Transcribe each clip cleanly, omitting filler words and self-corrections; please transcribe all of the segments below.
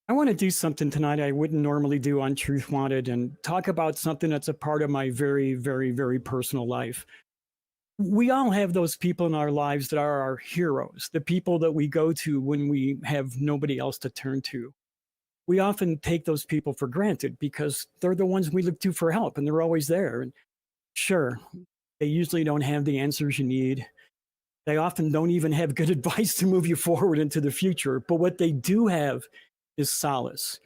I want to do something tonight I wouldn't normally do on Truth Wanted and talk about something that's a part of my very, very, very personal life. We all have those people in our lives that are our heroes, the people that we go to when we have nobody else to turn to. We often take those people for granted because they're the ones we look to for help and they're always there. And sure, they usually don't have the answers you need. They often don't even have good advice to move you forward into the future. But what they do have is solace.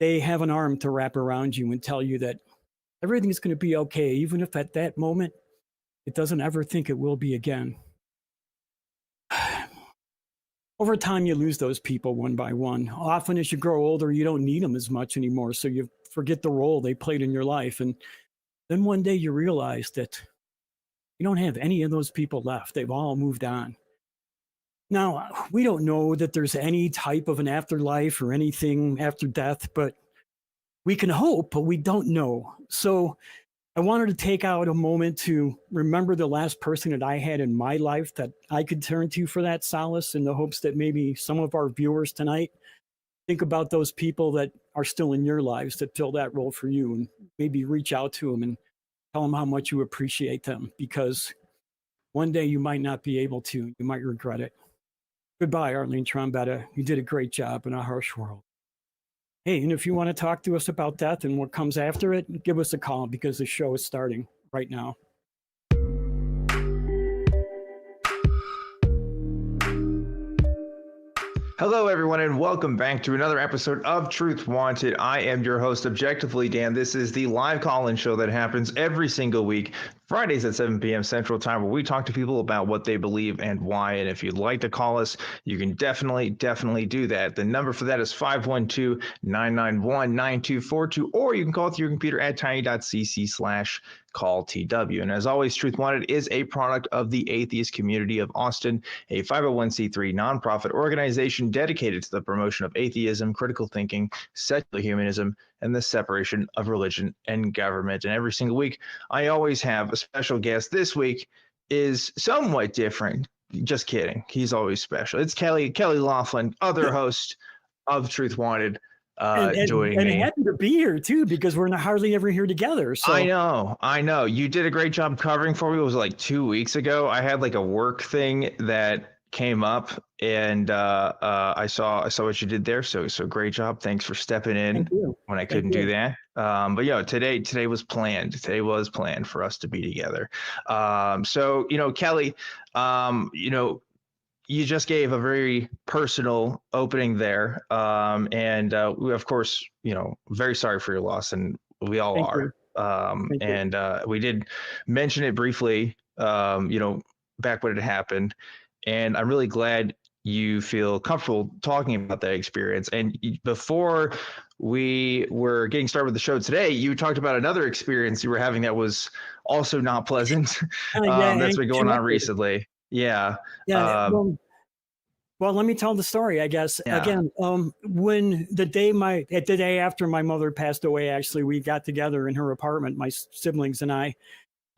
They have an arm to wrap around you and tell you that everything's going to be okay, even if at that moment it doesn't ever think it will be again. Over time, you lose those people one by one. Often, as you grow older, you don't need them as much anymore, so you forget the role they played in your life. And then one day you realize that you don't have any of those people left. They've all moved on. Now, we don't know that there's any type of an afterlife or anything after death, but we can hope, but we don't know. So I wanted to take out a moment to remember the last person that I had in my life that I could turn to for that solace, in the hopes that maybe some of our viewers tonight think about those people that are still in your lives that fill that role for you, and maybe reach out to them and tell them how much you appreciate them, because one day you might not be able to. You might regret it. Goodbye, Arlene Trombetta. You did a great job in a harsh world. Hey, and if you want to talk to us about death and what comes after it, give us a call, because the show is starting right now. Hello, everyone, and welcome back to another episode of Truth Wanted. I am your host, Objectively Dan. This is the live call-in show that happens every single week, Fridays at 7 p.m. Central Time, where we talk to people about what they believe and why. And if you'd like to call us, you can definitely do that. The number for that is 512-991-9242, or you can call through your computer at tiny.cc/call-TW. And as always, Truth Wanted is a product of the Atheist Community of Austin, a 501c3 nonprofit organization dedicated to the promotion of atheism, critical thinking, secular humanism, and the separation of religion and government. And every single week, I always have a special guest. This week is somewhat different. Just kidding. He's always special. It's Kelley Laughlin, other host of Truth Wanted, joining me. And happy to be here too, because we're not hardly ever here together. So I know. You did a great job covering for me. It was like 2 weeks ago. I had like a work thing that came up, and I saw what you did there. So great job. Thanks for stepping in when I couldn't do that. But yeah, today was planned. Today was planned for us to be together. So Kelley, you just gave a very personal opening there, and we, of course, very sorry for your loss, and we all are. And we did mention it briefly, back when it happened. And I'm really glad you feel comfortable talking about that experience. And before we were getting started with the show today, you talked about another experience you were having that was also not pleasant. That's been going on recently. Yeah. Well, let me tell the story, I guess. Yeah. Again, when the day after my mother passed away, actually, we got together in her apartment, my siblings and I,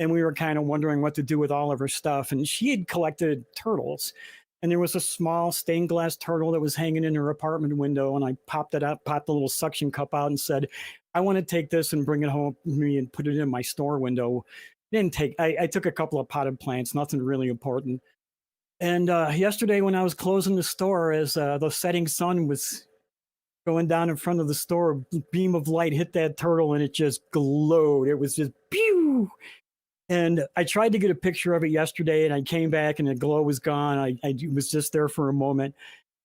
and we were kind of wondering what to do with all of her stuff. And she had collected turtles, and there was a small stained glass turtle that was hanging in her apartment window. And I popped it up, popped the little suction cup out, and said, I want to take this and bring it home with me and put it in my store window. I took a couple of potted plants, nothing really important. And yesterday when I was closing the store, as the setting sun was going down in front of the store, a beam of light hit that turtle and it just glowed. It was just pew. And I tried to get a picture of it yesterday, and I came back and the glow was gone. I was just there for a moment,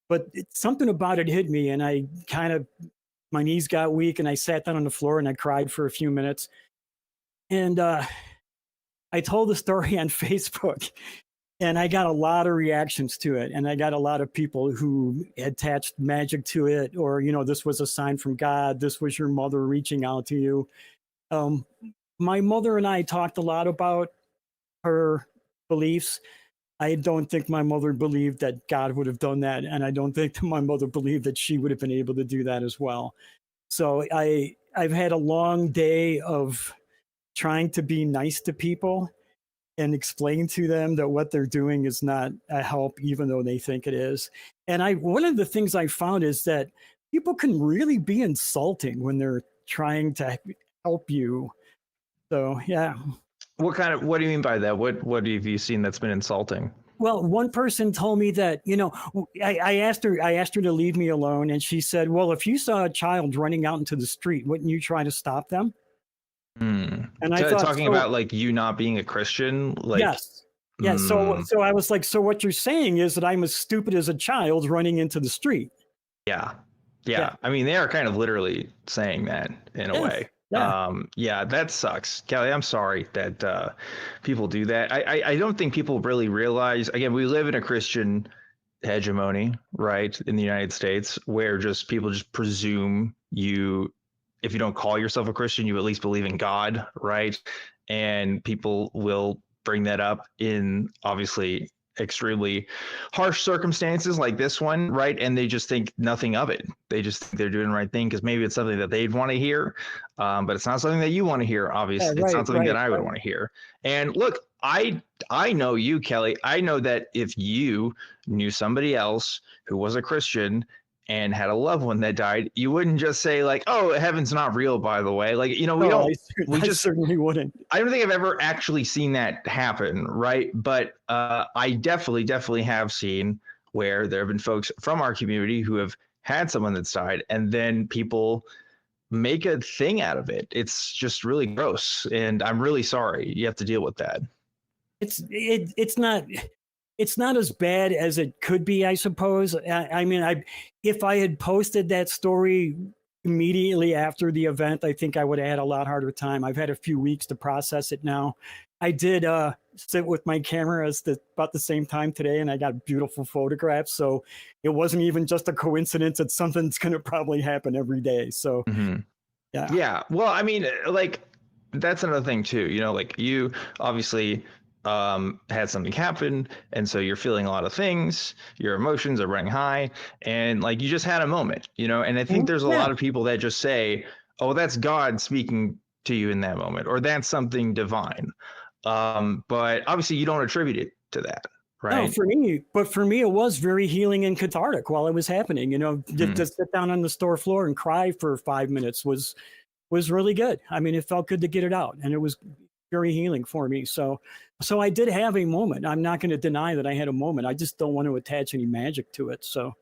but something about it hit me, and my knees got weak, and I sat down on the floor and I cried for a few minutes. And I told the story on Facebook, and I got a lot of reactions to it. And I got a lot of people who attached magic to it, or, this was a sign from God. This was your mother reaching out to you. My mother and I talked a lot about her beliefs. I don't think my mother believed that God would have done that. And I don't think that my mother believed that she would have been able to do that as well. So I've had a long day of trying to be nice to people and explain to them that what they're doing is not a help, even though they think it is. And one of the things I found is that people can really be insulting when they're trying to help you. So, yeah. What do you mean by that? What have you seen that's been insulting? Well, one person told me that, I asked her to leave me alone. And she said, well, if you saw a child running out into the street, wouldn't you try to stop them? And I thought, talking about like you not being a Christian, like, yes. Yeah. So I was like, so what you're saying is that I'm as stupid as a child running into the street. Yeah. I mean, they are kind of literally saying that in a way. Yeah. That sucks. Kelley, I'm sorry that people do that. I don't think people really realize, again, we live in a Christian hegemony, right, in the United States, where people just presume if you don't call yourself a Christian, you at least believe in God, right? And people will bring that up in obviously extremely harsh circumstances like this one, right? And they just think nothing of it. They just think they're doing the right thing because maybe it's something that they'd want to hear, but it's not something that you want to hear. Obviously, it's not something that I would want to hear. And look, I know you, Kelley. I know that if you knew somebody else who was a Christian and had a loved one that died, you wouldn't just say like, "Oh, heaven's not real," by the way. Like, I certainly wouldn't. I don't think I've ever actually seen that happen, right? But I definitely have seen where there have been folks from our community who have had someone that's died, and then people make a thing out of it. It's just really gross, and I'm really sorry you have to deal with that. It's not as bad as it could be, I suppose. I mean, if I had posted that story immediately after the event, I think I would have had a lot harder time. I've had a few weeks to process it now. I did sit with my camera about the same time today, and I got beautiful photographs. So it wasn't even just a coincidence. It's something that's going to probably happen every day. So, yeah. Well, I mean, like, that's another thing too. Like, you obviously had something happen, and so you're feeling a lot of things, your emotions are running high, and like, you just had a moment, and I think there's a lot of people that just say, oh, that's God speaking to you in that moment, or that's something divine, but obviously you don't attribute it to that, right? No, for me it was very healing and cathartic while it was happening. To sit down on the store floor and cry for 5 minutes was really good. I mean, it felt good to get it out, and it was very healing for me. So I did have a moment. I'm not going to deny that I had a moment. I just don't want to attach any magic to it. So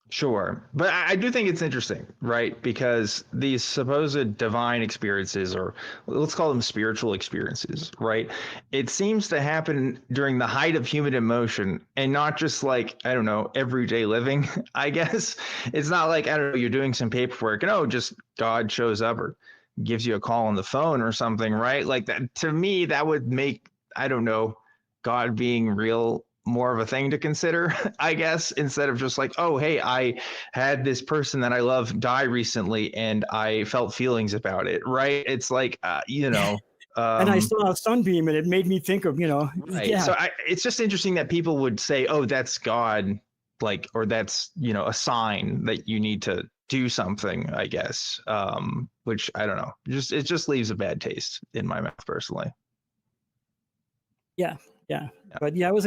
sure. But I do think it's interesting, right? Because these supposed divine experiences, or let's call them spiritual experiences, right? It seems to happen during the height of human emotion, and not just like, I don't know, everyday living, I guess. It's not like, I don't know, you're doing some paperwork and just God shows up or gives you a call on the phone or something, right? Like, that, to me, that would make, I don't know, God being real more of a thing to consider, I guess, instead of just like, oh, hey, I had this person that I love die recently and I felt feelings about it, right? It's like, and I saw a sunbeam and it made me think of, right. Yeah. So it's just interesting that people would say, oh, that's God, like, or that's, a sign that you need to do something, I guess, which I don't know, it just leaves a bad taste in my mouth personally. Yeah. But yeah, it was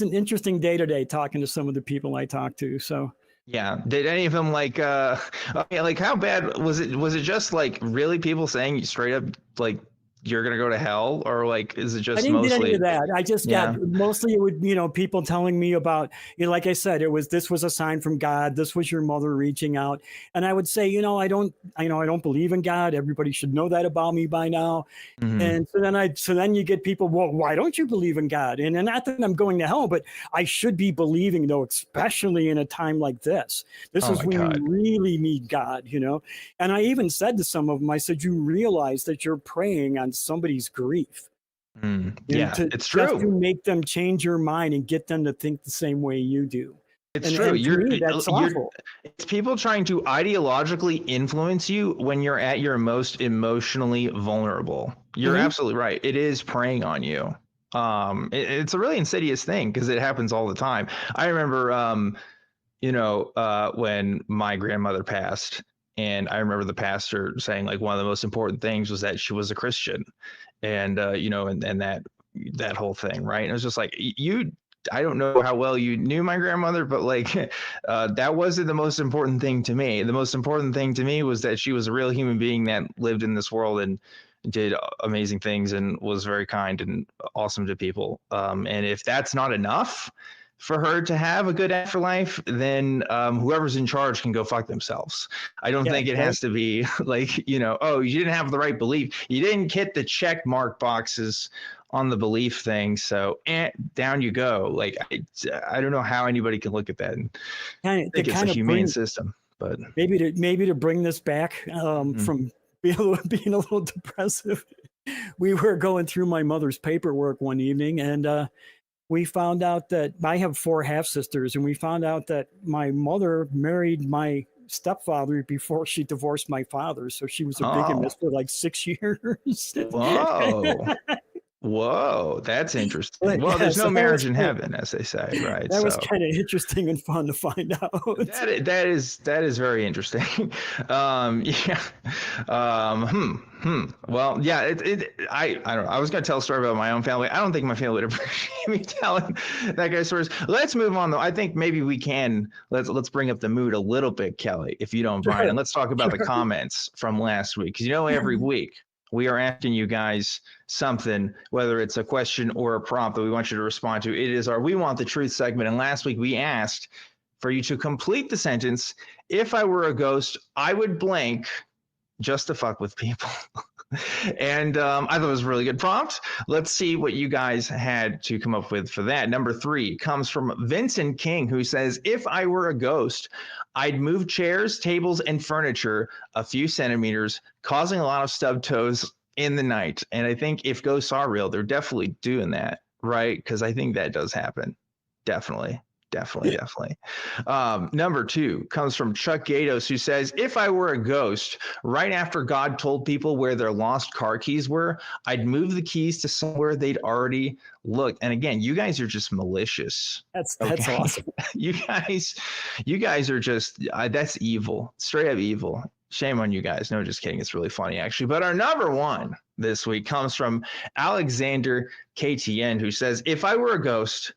an interesting day today talking to some of the people I talked to. So yeah, did any of them like how bad was it? Was it just like really people saying straight up like you're gonna go to hell, or like is it just I didn't mostly get any of that? I just got mostly it would people telling me about, like I said, this was a sign from God. This was your mother reaching out, and I would say, I don't believe in God. Everybody should know that about me by now. And so then you get people, well, why don't you believe in God? And not that I'm going to hell, but I should be believing, though, especially in a time like this. This is when you really need God, And I even said to some of them, I said, you realize that you're preying on somebody's grief. It's true. Just to make them change your mind and get them to think the same way you do. It's true. That's awful. It's people trying to ideologically influence you when you're at your most emotionally vulnerable. You're absolutely right. It is preying on you. It's a really insidious thing because it happens all the time. I remember, when my grandmother passed, and I remember the pastor saying like one of the most important things was that she was a Christian, and and that whole thing, right? And it was just like, you I don't know how well you knew my grandmother, but like that wasn't the most important thing to me. The most important thing to me was that she was a real human being that lived in this world and did amazing things and was very kind and awesome to people. And if that's not enough for her to have a good afterlife, then whoever's in charge can go fuck themselves. I don't think it has to be like, you know, oh, you didn't have the right belief. You didn't hit the check mark boxes on the belief thing. So down you go. Like, I don't know how anybody can look at that and think it's a humane system. But maybe to bring this back from being a little depressive, we were going through my mother's paperwork one evening, and we found out that I have 4 half sisters, and we found out that my mother married my stepfather before she divorced my father. So she was a bigamist for like 6 years. Whoa, that's interesting. Well, there's no marriage in heaven, as they say, right? That was kind of interesting and fun to find out. That is very interesting. Well, yeah. I don't know. I was going to tell a story about my own family. I don't think my family would appreciate me telling that guy's stories. Let's move on, though. I think maybe we can. Let's bring up the mood a little bit, Kelley, if you don't mind, and let's talk about the comments from last week, because every week we are asking you guys something, whether it's a question or a prompt that we want you to respond to. It is our We Want the Truth segment. And last week we asked for you to complete the sentence, if I were a ghost, I would blank just to fuck with people. And I thought it was a really good prompt. Let's see what you guys had to come up with for that. Number 3 comes from Vincent King, who says, if I were a ghost, I'd move chairs, tables, and furniture a few centimeters, causing a lot of stub toes in the night. And I think if ghosts are real, they're definitely doing that, right? Because I think that does happen. Definitely. Number 2 comes from Chuck Gatos, who says, if I were a ghost, right after God told people where their lost car keys were, I'd move the keys to somewhere they'd already looked. And again, you guys are just malicious. That's awesome. You guys are just, that's evil, straight up evil. Shame on you guys. No, just kidding. It's really funny, actually. But our number 1 this week comes from Alexander KTN, who says, if I were a ghost,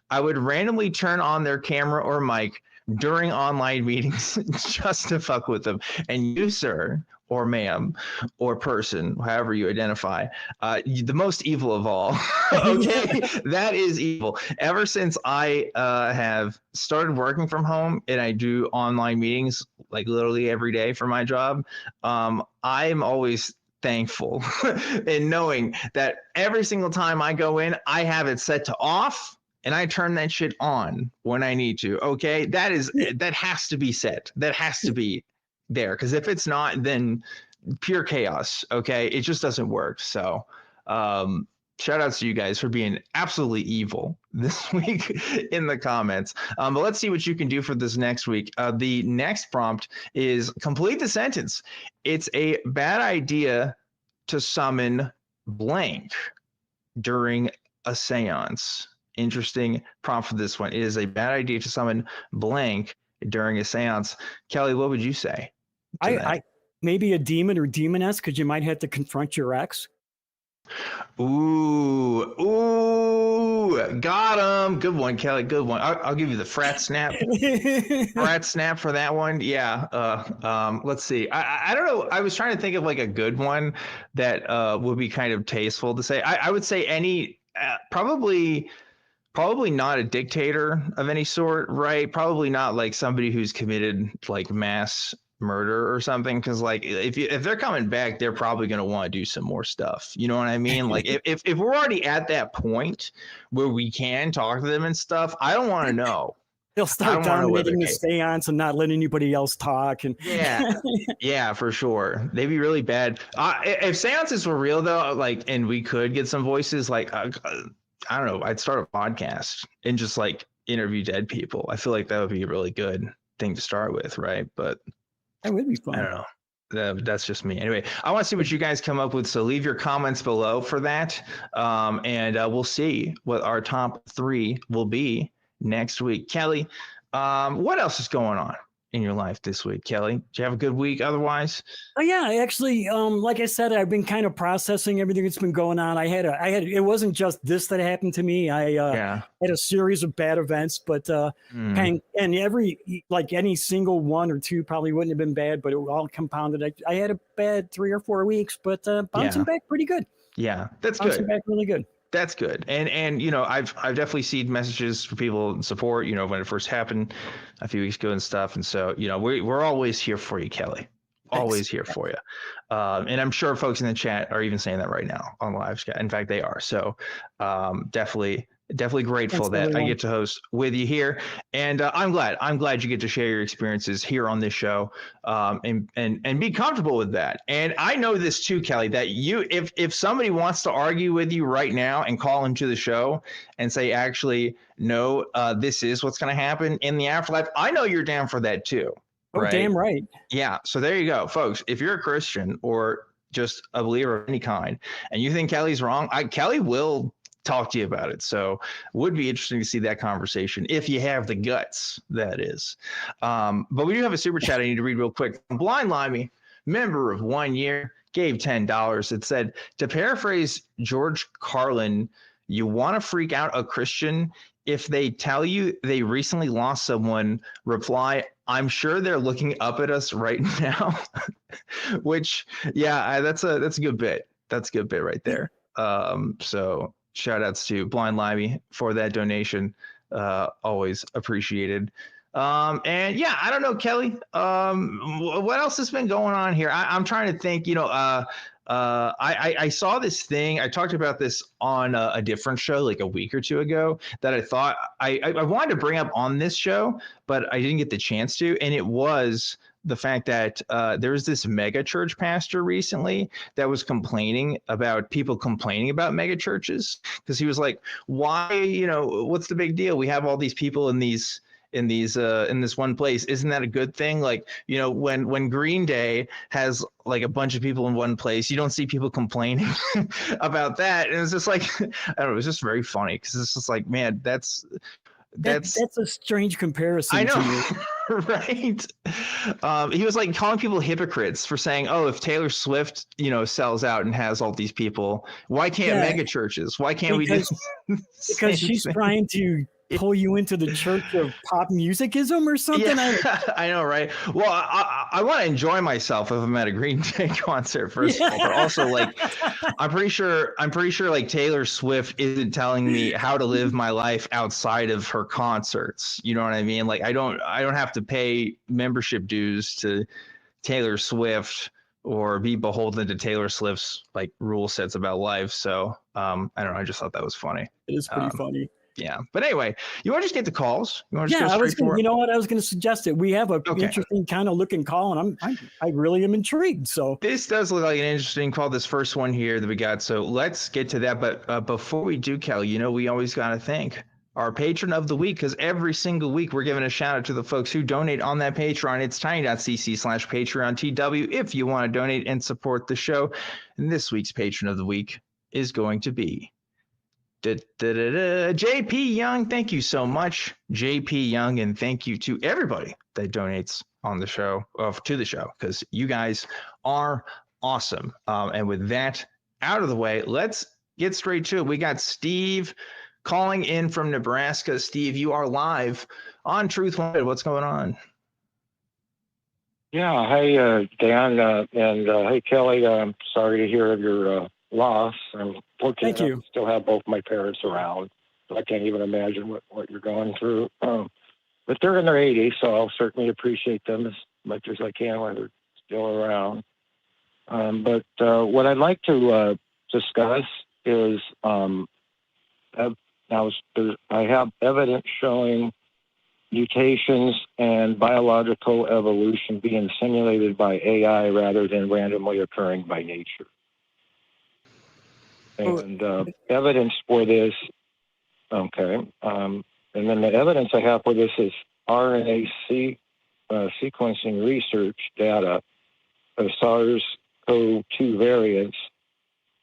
I would randomly turn on their camera or mic during online meetings just to fuck with them. And you, sir, or ma'am, or person, however you identify, the most evil of all. Okay, that is evil. Ever since I have started working from home and I do online meetings like literally every day for my job, I'm always thankful in knowing that every single time I go in, I have it set to off. And I turn that shit on when I need to. Okay, that has to be set. That has to be there, because if it's not, then pure chaos. Okay, it just doesn't work. So, shout outs to you guys for being absolutely evil this week in the comments. But let's see what you can do for this next week. The next prompt is complete the sentence. It's a bad idea to summon blank during a seance. Interesting prompt for this one. It is a bad idea to summon blank during a seance. Kelley, what would you say? I maybe a demon or demoness, because you might have to confront your ex. Ooh, got him. Good one, Kelley. Good one. I'll give you the frat snap. Frat snap for that one. Yeah. Let's see. I don't know. I was trying to think of like a good one that would be kind of tasteful to say. I would say any probably not a dictator of any sort, right? Probably not like somebody who's committed like mass murder or something, because like if they're coming back, they're probably going to want to do some more stuff. You know what I mean? Like if we're already at that point where we can talk to them and stuff, I don't want to know. They'll start dominating the seance and not letting anybody else talk. And yeah, for sure. They'd be really bad. If seances were real though, like, and we could get some voices, like I don't know, I'd start a podcast and just like interview dead people. I feel like that would be a really good thing to start with, right? But that would be fun. I don't know. That's just me. Anyway, I want to see what you guys come up with. So leave your comments below for that. And we'll see what our top 3 will be next week. Kelley, what else is going on in your life this week, Kelley? Did you have a good week otherwise? Oh yeah, actually, like I said, I've been kind of processing everything that's been going on. It wasn't just this that happened to me. I had a series of bad events, but and like any single one or two probably wouldn't have been bad, but it all compounded. I had a bad 3 or 4 weeks, but bouncing back pretty good. Yeah, that's bouncing good. Back really good. That's good. And you know, I've definitely seen messages for people in support, you know, when it first happened a few weeks ago and stuff. And so, you know, we're always here for you, Kelley. Always here for you. And I'm sure folks in the chat are even saying that right now on live chat. In fact, they are. So definitely grateful that I get to host with you here. And I'm glad you get to share your experiences here on this show and be comfortable with that. And I know this too, Kelley, that if somebody wants to argue with you right now and call into the show and say, actually, no, this is what's going to happen in the afterlife, I know you're down for that too. Oh, damn right. Yeah. So there you go, folks. If you're a Christian or just a believer of any kind and you think Kelley's wrong, Kelley will talk to you about it. So would be interesting to see that conversation if you have the guts, that is. But we do have a super chat I need to read real quick. Blind Limey, member of 1 year, gave $10. It said, to paraphrase George Carlin, you want to freak out a Christian if they tell you they recently lost someone, reply, I'm sure they're looking up at us right now. Which, yeah, that's a good bit. That's a good bit right there. So shout outs to Blind Limey for that donation. Always appreciated. And yeah, I don't know, Kelley. What else has been going on here? I'm trying to think, you know, I saw this thing. I talked about this on a different show like a week or two ago that I thought I wanted to bring up on this show, but I didn't get the chance to. And it was the fact that there was this mega church pastor recently that was complaining about people complaining about mega churches, because he was like, why, you know, what's the big deal? We have all these people in this one place. Isn't that a good thing? Like, you know, when Green Day has like a bunch of people in one place, you don't see people complaining about that. And it's just like, I don't know, it was just very funny because it's just like, man, that's a strange comparison. I know, to me. right? He was like calling people hypocrites for saying, oh, if Taylor Swift, you know, sells out and has all these people, why can't mega churches? Why can't we do? Because she's trying to pull you into the church of pop musicism or something. Yeah, I know, right? Well, I want to enjoy myself if I'm at a Green Day concert, first of all, but also like I'm pretty sure like Taylor Swift isn't telling me how to live my life outside of her concerts. You know what I mean? Like I don't have to pay membership dues to Taylor Swift or be beholden to Taylor Swift's like rule sets about life. So I don't know. I just thought that was funny. It is pretty funny. Yeah. But anyway, you want to just get the calls? You want to I was going to, you know what? I was going to suggest it. We have a interesting kind of looking call, and I really am intrigued. So this does look like an interesting call, this first one here that we got. So let's get to that. But before we do, Kelley, you know, we always got to thank our patron of the week, because every single week we're giving a shout out to the folks who donate on that Patreon. It's tiny.cc/PatreonTW if you want to donate and support the show. And this week's patron of the week is going to be JP Young. Thank you so much, JP Young, and thank you to everybody that donates on the show, to the show, because you guys are awesome. And with that out of the way, let's get straight to it. We got Steve calling in from Nebraska. Steve, you are live on Truth Wanted. What's going on? Yeah, hey Dan, and hey Kelley. I'm sorry to hear of your loss. I'm fortunate to still have both my parents around, so I can't even imagine what you're going through. But they're in their 80s, so I'll certainly appreciate them as much as I can while they're still around. But what I'd like to discuss is I have evidence showing mutations and biological evolution being simulated by AI rather than randomly occurring by nature. And evidence for this, and then the evidence I have for this is RNA sequencing research data of SARS-CoV-2 variants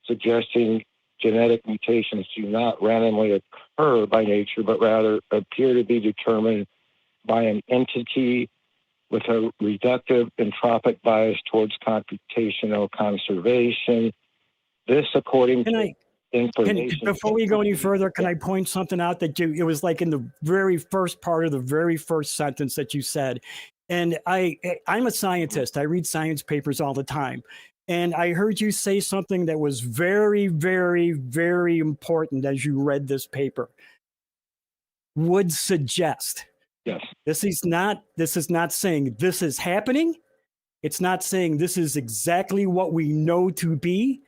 suggesting genetic mutations do not randomly occur by nature, but rather appear to be determined by an entity with a reductive entropic bias towards computational conservation. This, according to information. Before we go any further, can I point something out that it was like in the very first part of the very first sentence that you said. And I'm a scientist. I read science papers all the time. And I heard you say something that was very, very, very important as you read this paper. Would suggest. Yes. This is not saying this is happening. It's not saying this is exactly what we know to be,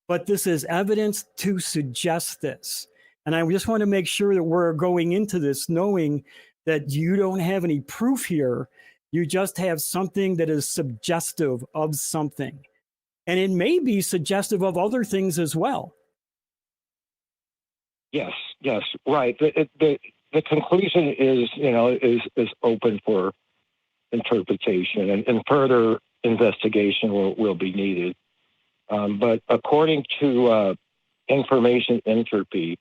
but this is evidence to suggest this. And I just want to make sure that we're going into this knowing that you don't have any proof here. You just have something that is suggestive of something. And it may be suggestive of other things as well. Yes, right. The conclusion is, is open for interpretation, and further investigation will be needed. But according to information entropy,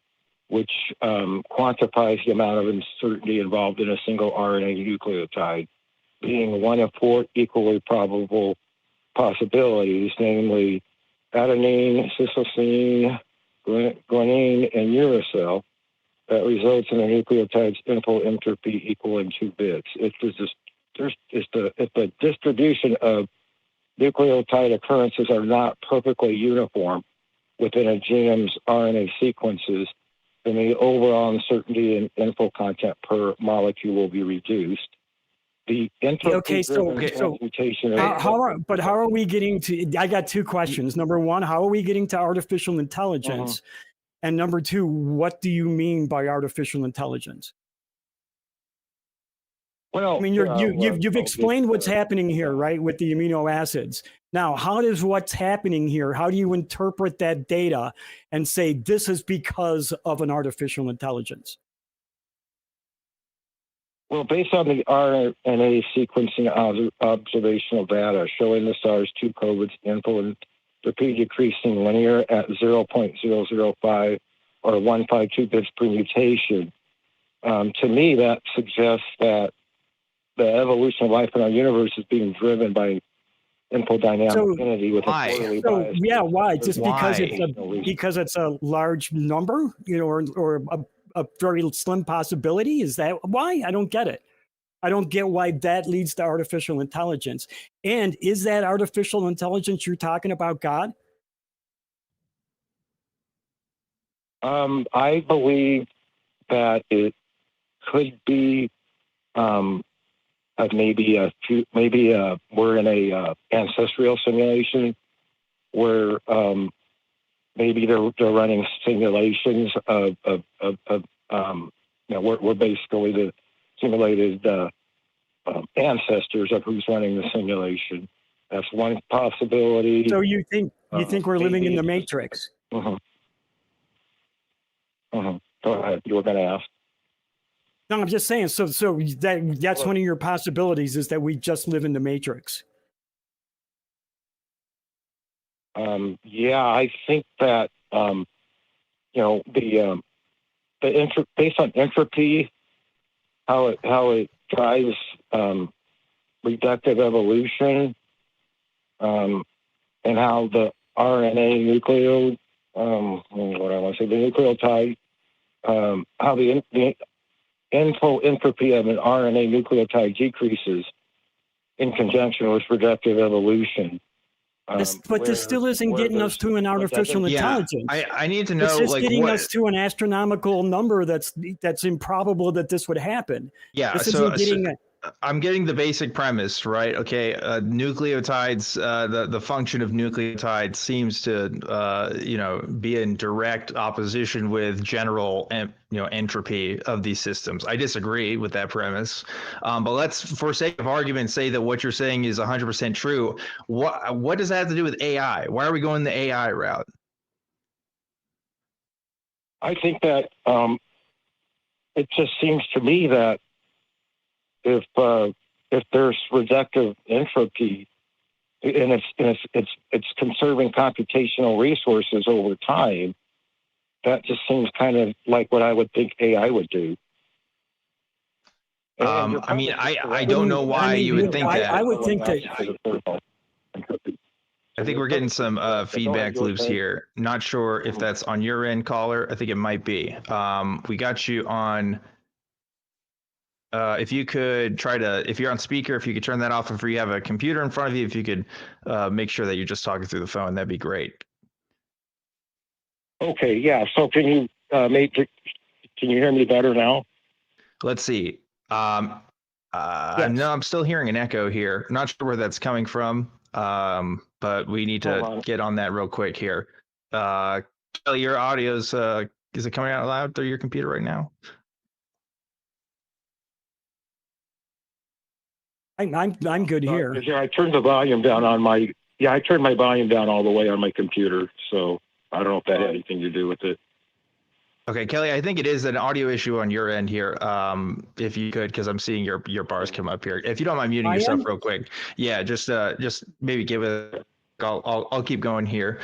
which quantifies the amount of uncertainty involved in a single RNA nucleotide, being one of 4 equally probable possibilities, namely adenine, cytosine, guanine, and uracil, that results in a nucleotide's info entropy equaling 2 bits. If the distribution of nucleotide occurrences are not perfectly uniform within a genome's RNA sequences, then the overall uncertainty in info content per molecule will be reduced. The entropy transmutation. How are we getting to? I got 2 questions. Number 1, how are we getting to artificial intelligence? And number 2, what do you mean by artificial intelligence? Well, I mean, you've explained what's happening here, right, with the amino acids. Now, how does what's happening here? How do you interpret that data and say this is because of an artificial intelligence? Well, based on the RNA sequencing observational data showing the SARS-2 CoVID's info entropy decreasing linear at 0.005 or 152 bits per mutation, to me that suggests that the evolution of life in our universe is being driven by infodynamic affinity with a quarterly bias. Yeah, why? Just because it's a large number, or a very slim possibility? Is that why? I don't get it. I don't get why that leads to artificial intelligence. And is that artificial intelligence you're talking about God? I believe that it could be maybe we're in a ancestral simulation where maybe they're running simulations of we're basically the simulated ancestors of who's running the simulation. That's one possibility. So you think we're living in the Matrix? Go ahead. You were going to ask. No, I'm just saying. So that's one of your possibilities, is that we just live in the Matrix. Yeah, I think that based on entropy, how it drives reductive evolution, and how the RNA nucleotide, how the info entropy of an RNA nucleotide decreases in conjunction with reductive evolution. But this still isn't getting us to an artificial intelligence. I need to know. It's just getting us to an astronomical number that's improbable that this would happen. Yeah, I'm getting the basic premise, right? Okay, nucleotides. The function of nucleotides seems to be in direct opposition with general entropy of these systems. I disagree with that premise, but let's, for sake of argument, say that what you're saying is 100% true. What does that have to do with AI? Why are we going the AI route? I think that it just seems to me that if there's reductive entropy and it's conserving computational resources over time, that just seems kind of like what I would think AI would do. I mean, I don't know why you would think that. I would think that. I think we're getting some feedback loops here. Not sure if that's on your end, caller. I think it might be. We got you on. If you could try to, if you're on speaker, if you could turn that off, if you have a computer in front of you, if you could make sure that you're just talking through the phone, that'd be great. Okay, yeah. So can you can you hear me better now? Let's see. Yes. No, I'm still hearing an echo here. Not sure where that's coming from, but we need to get on that real quick here. Kelley, your audio's, is it coming out loud through your computer right now? I'm good here. Yeah, I turned the volume down on my. Yeah, I turned my volume down all the way on my computer. So I don't know if that had anything to do with it. Okay, Kelley, I think it is an audio issue on your end here. If you could, because I'm seeing your bars come up here. If you don't mind muting yourself real quick, yeah, just maybe give it. I'll keep going here.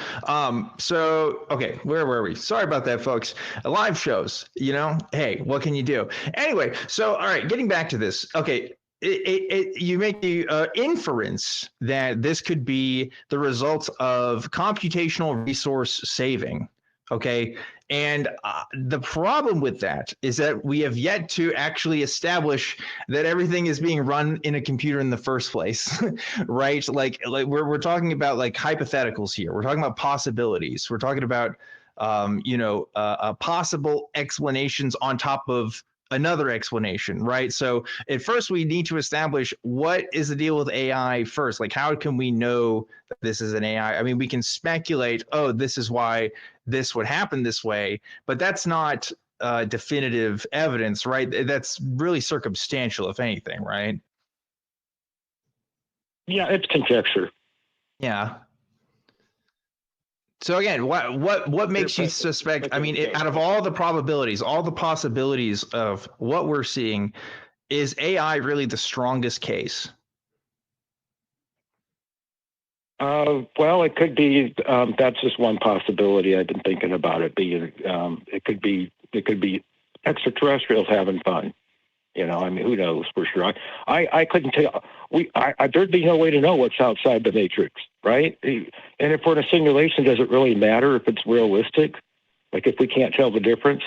So okay, where were we? Sorry about that, folks. Live shows, hey, what can you do? Anyway, so all right, getting back to this. Okay. You make the inference that this could be the result of computational resource saving. Okay. And the problem with that is that we have yet to actually establish that everything is being run in a computer in the first place, right? Like we're talking about like hypotheticals here. We're talking about possibilities. We're talking about, possible explanations on top of another explanation, right? So at first we need to establish what is the deal with AI first. Like, how can we know that this is an AI? I mean, we can speculate, oh, this is why this would happen this way, but that's not definitive evidence, right? That's really circumstantial, if anything, right? Yeah, it's conjecture. Yeah. So again, what makes you suspect? I mean, out of all the probabilities, all the possibilities of what we're seeing, is AI really the strongest case? Well, it could be. That's just one possibility. I've been thinking about it being. It could be extraterrestrials having fun. I mean, who knows for sure? I couldn't tell. There'd be no way to know what's outside the matrix, right? And if we're in a simulation, does it really matter if it's realistic? Like if we can't tell the difference,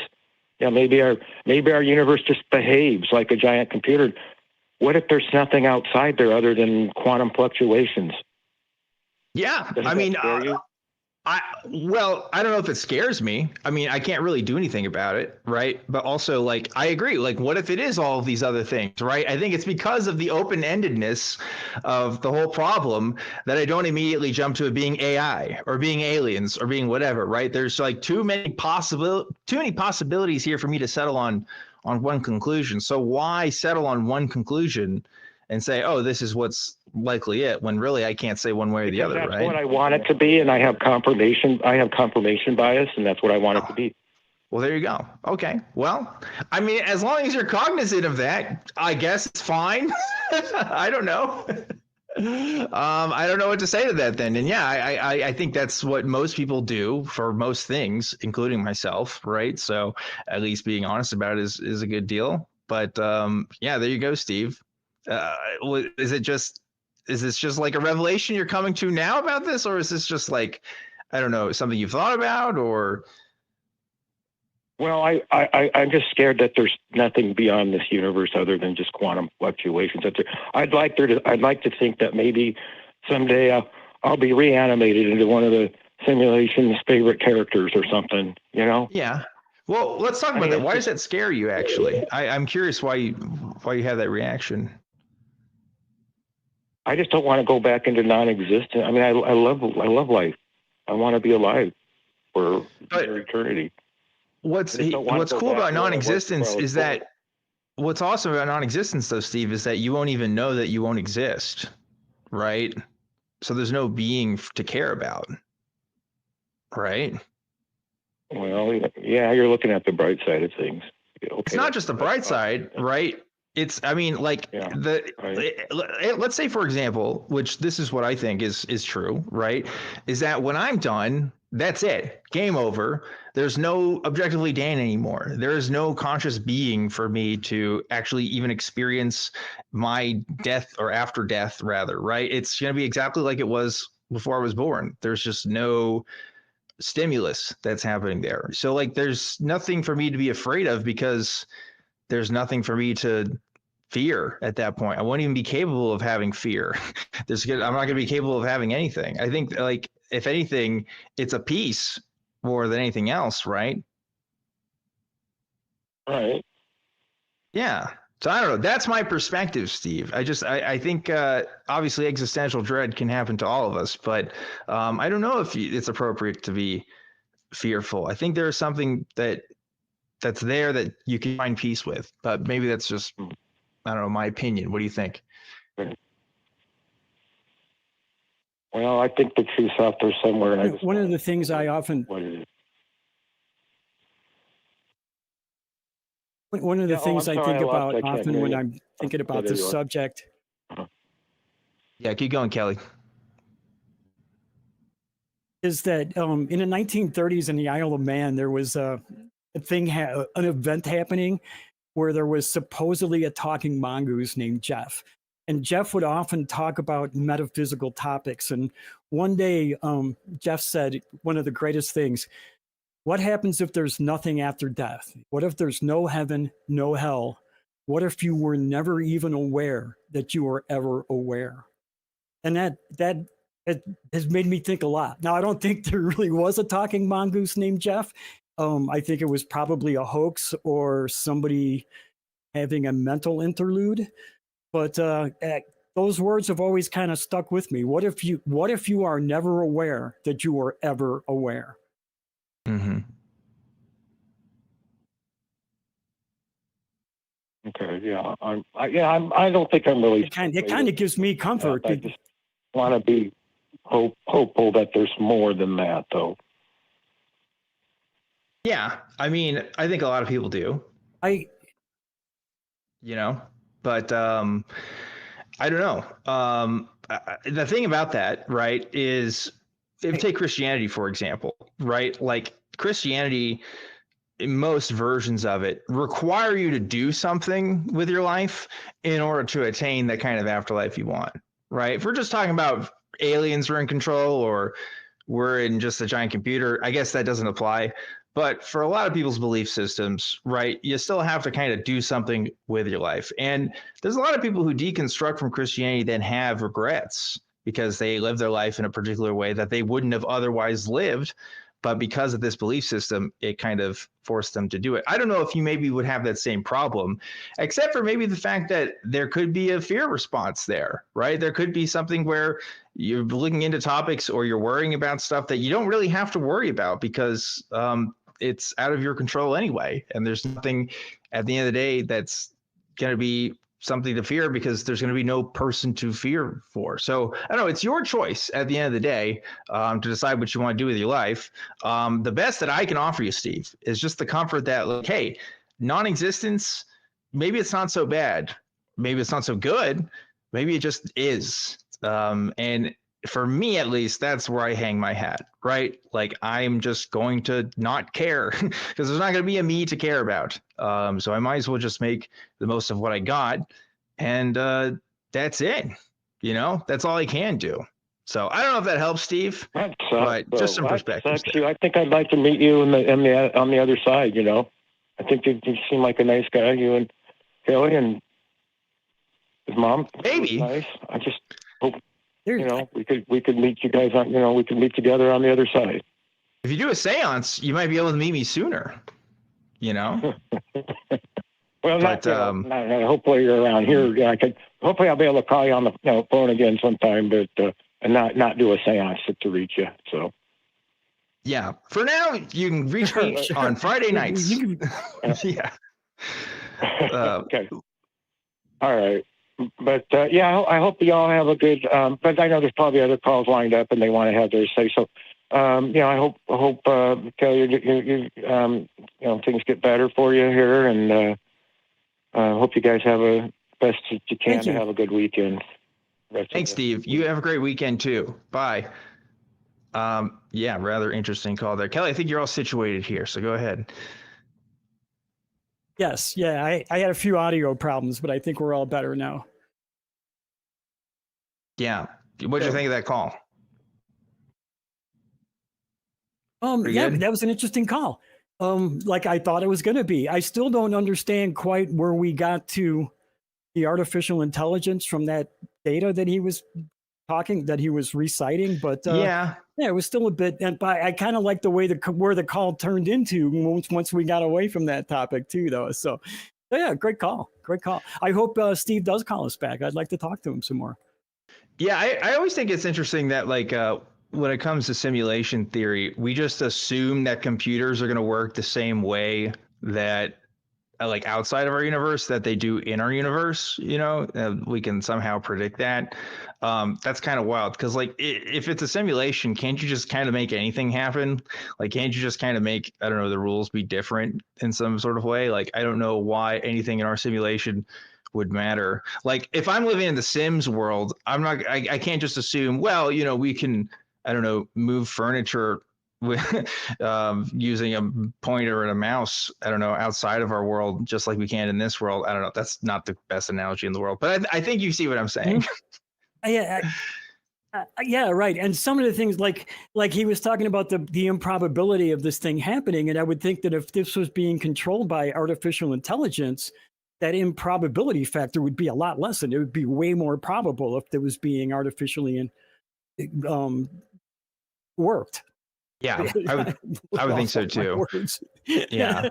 maybe our universe just behaves like a giant computer. What if there's nothing outside there other than quantum fluctuations? Yeah, I mean, I don't know if it scares me. I mean, I can't really do anything about it, right? But also, like, I agree. Like, what if it is all of these other things, right? I think it's because of the open-endedness of the whole problem that I don't immediately jump to it being AI or being aliens or being whatever, right? There's like too many possibilities here for me to settle on one conclusion. So why settle on one conclusion and say, oh, this is what's likely it, when really I can't say one way or the other, that's right? That's what I want it to be, and I have confirmation bias, and that's what I want it to be. Well, there you go. Okay. Well, I mean, as long as you're cognizant of that, I guess it's fine. I don't know. I don't know what to say to that then. And yeah, I think that's what most people do for most things, including myself, right? So at least being honest about it is a good deal. But yeah, there you go, Steve. Is this just like a revelation you're coming to now about this, or is this just like, I don't know, something you've thought about, or? Well, I'm just scared that there's nothing beyond this universe other than just quantum fluctuations. I'd like to think that maybe someday I'll be reanimated into one of the simulation's favorite characters or something, Yeah. Well, let's talk about that. Why does that scare you, actually? I'm curious why you have that reaction. I just don't want to go back into non-existent. I mean, I love life. I want to be alive for eternity. What's cool about non-existence is that what's awesome about non-existence, though, Steve, is that you won't even know that you won't exist, right? So there's no being to care about, right? Well, yeah, you're looking at the bright side of things. Okay, it's not just the bright side, right? It's, I mean, like let's say, for example, which this is what I think is true, right? Is that when I'm done, that's it. Game over. There's no Objectively Dan anymore. There is no conscious being for me to actually even experience my death or after death, rather, right? It's going to be exactly like it was before I was born. There's just no stimulus that's happening there. So like there's nothing for me to be afraid of because there's nothing for me to fear at that point. I won't even be capable of having fear. I'm not going to be capable of having anything. I think like if anything, it's a peace more than anything else, right? Right. Yeah. So I don't know. That's my perspective, Steve. I think obviously existential dread can happen to all of us, but I don't know if it's appropriate to be fearful. I think there's something that's there that you can find peace with, but maybe that's just, I don't know, my opinion. What do you think? Well, I think the truth's out there somewhere. And one of the things I often, one of the things I think about often when I'm thinking about this subject. Yeah, keep going, Kelley. Is that in the 1930s in the Isle of Man, there was an event happening where there was supposedly a talking mongoose named Jeff. And Jeff would often talk about metaphysical topics. And one day, Jeff said one of the greatest things: what happens if there's nothing after death? What if there's no heaven, no hell? What if you were never even aware that you were ever aware? And that has made me think a lot. Now, I don't think there really was a talking mongoose named Jeff. I think it was probably a hoax or somebody having a mental interlude. But those words have always kind of stuck with me. What if you are never aware that you were ever aware? Mm-hmm. Okay. Yeah. I don't think I'm really. It kind of gives me comfort. I just want to be hopeful that there's more than that, though. Yeah, I mean, I think a lot of people do. But I don't know. The thing about that, right, is if take Christianity, for example, right? Like Christianity, most versions of it require you to do something with your life in order to attain that kind of afterlife you want, right? If we're just talking about aliens are in control or we're in just a giant computer, I guess that doesn't apply. But for a lot of people's belief systems, right, you still have to kind of do something with your life. And there's a lot of people who deconstruct from Christianity then have regrets because they live their life in a particular way that they wouldn't have otherwise lived. But because of this belief system, it kind of forced them to do it. I don't know if you maybe would have that same problem, except for maybe the fact that there could be a fear response there, right? There could be something where you're looking into topics or you're worrying about stuff that you don't really have to worry about because it's out of your control anyway. And there's nothing at the end of the day that's going to be something to fear because there's going to be no person to fear for. So I don't know, it's your choice at the end of the day to decide what you want to do with your life. The best that I can offer you, Steve, is just the comfort that, like, hey, non-existence, maybe it's not so bad. Maybe it's not so good. Maybe it just is. And for me, at least, that's where I hang my hat, right? Like I'm just going to not care because there's not going to be a me to care about. So I might as well just make the most of what I got. And that's it. That's all I can do. So I don't know if that helps, Steve, but just some perspective. I think I'd like to meet you on the other side. I think you seem like a nice guy, you and Kelley and his mom. Maybe. Nice. I just hope. We could meet you guys on, we could meet together on the other side. If you do a seance, you might be able to meet me sooner, Well, hopefully you're around here. Hopefully I'll be able to call you on the phone again sometime, but and not do a seance to reach you. So. Yeah. For now, you can reach me on Friday nights. Yeah. Okay. All right. But I hope you all have a good. But I know there's probably other calls lined up, and they want to have their say. So, I hope Kelley, you things get better for you here, and hope you guys have a best you can to have a good weekend. Thanks, Steve. You have a great weekend too. Bye. Yeah, rather interesting call there. Kelley, I think you're all situated here, so go ahead. Yes, yeah, I had a few audio problems, but I think we're all better now. Yeah. What'd you think of that call? Yeah, that was an interesting call. Like I thought it was going to be. I still don't understand quite where we got to the artificial intelligence from that data that he was reciting, but yeah, it was still a bit. And I kind of like the way where the call turned into once we got away from that topic too, though. So yeah, great call. I hope Steve does call us back. I'd like to talk to him some more. Yeah, I always think it's interesting that when it comes to simulation theory, we just assume that computers are going to work the same way that like outside of our universe that they do in our universe. We can somehow predict that. That's kind of wild because like if it's a simulation, can't you just kind of make anything happen? Like, can't you just kind of make, I don't know, the rules be different in some sort of way? Like, I don't know why anything in our simulation would matter. Like if I'm living in the Sims world, I can't just assume, well, we can, I don't know, move furniture with using a pointer and a mouse, I don't know, outside of our world, just like we can in this world. I don't know. That's not the best analogy in the world, but I think you see what I'm saying. Yeah. Yeah, right. And some of the things like he was talking about the improbability of this thing happening. And I would think that if this was being controlled by artificial intelligence, that improbability factor would be a lot less, and it would be way more probable if it was being artificially worked. Yeah, I would think so too. Yeah.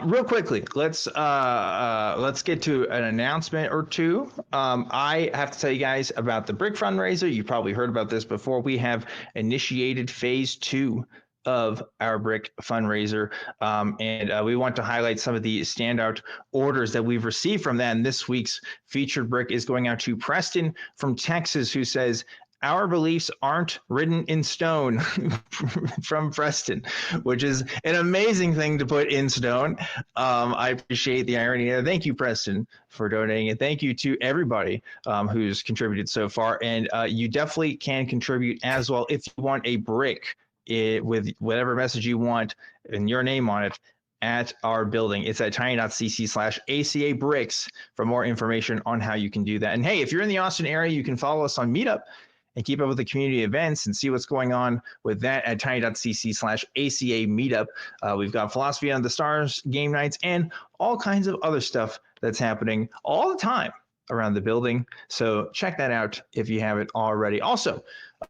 Real quickly, let's get to an announcement or two. I have to tell you guys about the Brick fundraiser. You probably heard about this before. We have initiated phase 2 of our Brick fundraiser, and we want to highlight some of the standout orders that we've received from that. And this week's featured brick is going out to Preston from Texas, who says, "Our beliefs aren't written in stone," from Preston, which is an amazing thing to put in stone. I appreciate the irony. Thank you, Preston, for donating. And thank you to everybody who's contributed so far. And you definitely can contribute as well if you want a brick with whatever message you want and your name on it at our building. It's at tiny.cc/ACA bricks for more information on how you can do that. And hey, if you're in the Austin area, you can follow us on Meetup and keep up with the community events and see what's going on with that at tiny.cc/ACA meetup. We've got Philosophy on the Stars game nights and all kinds of other stuff that's happening all the time around the building. So check that out if you haven't already. Also,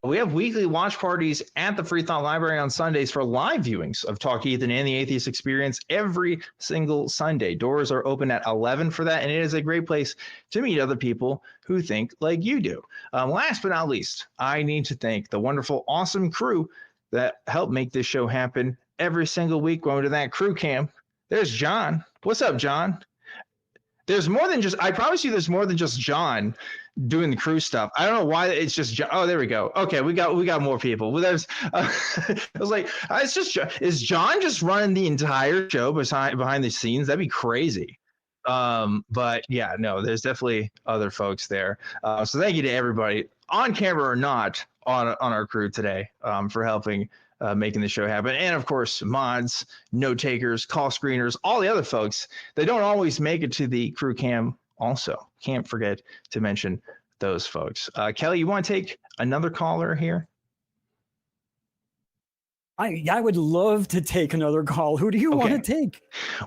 we have weekly watch parties at the Free Thought Library on Sundays for live viewings of Talk Ethan and the Atheist Experience every single Sunday. Doors are open at 11 for that, and it is a great place to meet other people who think like you do. Last but not least, I need to thank the wonderful, awesome crew that help make this show happen every single week. Going to that crew camp. There's John. What's up, John? There's more than just, I promise you, there's more than just John doing the crew stuff. I don't know why it's just John. Oh, there we go. Okay, we got more people. Well, there's, I was like, it's just, is John just running the entire show behind the scenes? That'd be crazy. But yeah, no, there's definitely other folks there. So thank you to everybody, on camera or not, on our crew today, for helping making the show happen. And of course, mods, note takers, call screeners, all the other folks that don't always make it to the crew cam. Also, can't forget to mention those folks. Kelley, you want to take another caller here? I would love to take another call. Who do you want to take?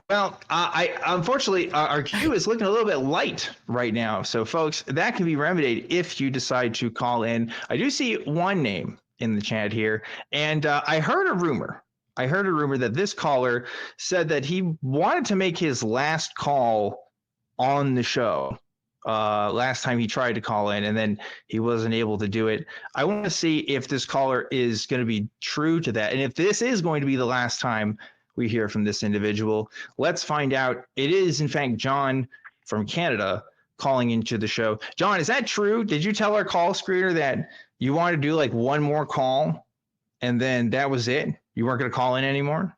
Well, I unfortunately our queue is looking a little bit light right now. So, folks, that can be remedied if you decide to call in. I do see one name in the chat here, and I heard a rumor. That this caller said that he wanted to make his last call on the show. Last time he tried to call in and then he wasn't able to do it. I want to see if this caller is going to be true to that. And if this is going to be the last time we hear from this individual, let's find out. It is, in fact, John from Canada calling into the show. John, is that true? Did you tell our call screener that you wanted to do like one more call and then that was it? You weren't going to call in anymore?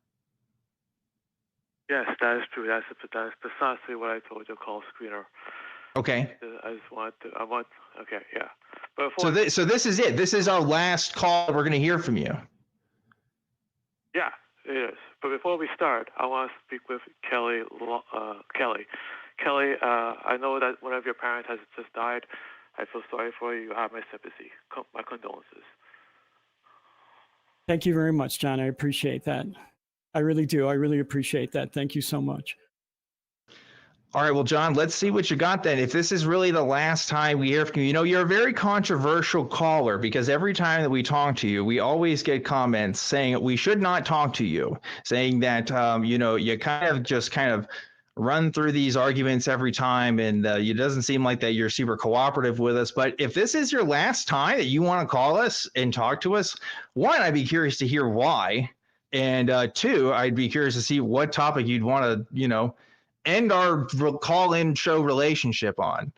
Yes, that is true. That's precisely what I told your call screener. Okay. Okay, yeah. So this is it. This is our last call. We're going to hear from you. Yeah, it is. But before we start, I want to speak with Kelley. Kelley, I know that one of your parents has just died. I feel sorry for you. I have my sympathy. My condolences. Thank you very much, John. I appreciate that. I really do. I really appreciate that. Thank you so much. All right, well, John, let's see what you got then. If this is really the last time we hear from you, you're a very controversial caller because every time that we talk to you, we always get comments saying we should not talk to you, saying that, you kind of run through these arguments every time, and it doesn't seem like that you're super cooperative with us. But if this is your last time that you want to call us and talk to us, one, I'd be curious to hear why. And two, I'd be curious to see what topic you'd want to, end our call-in show relationship on.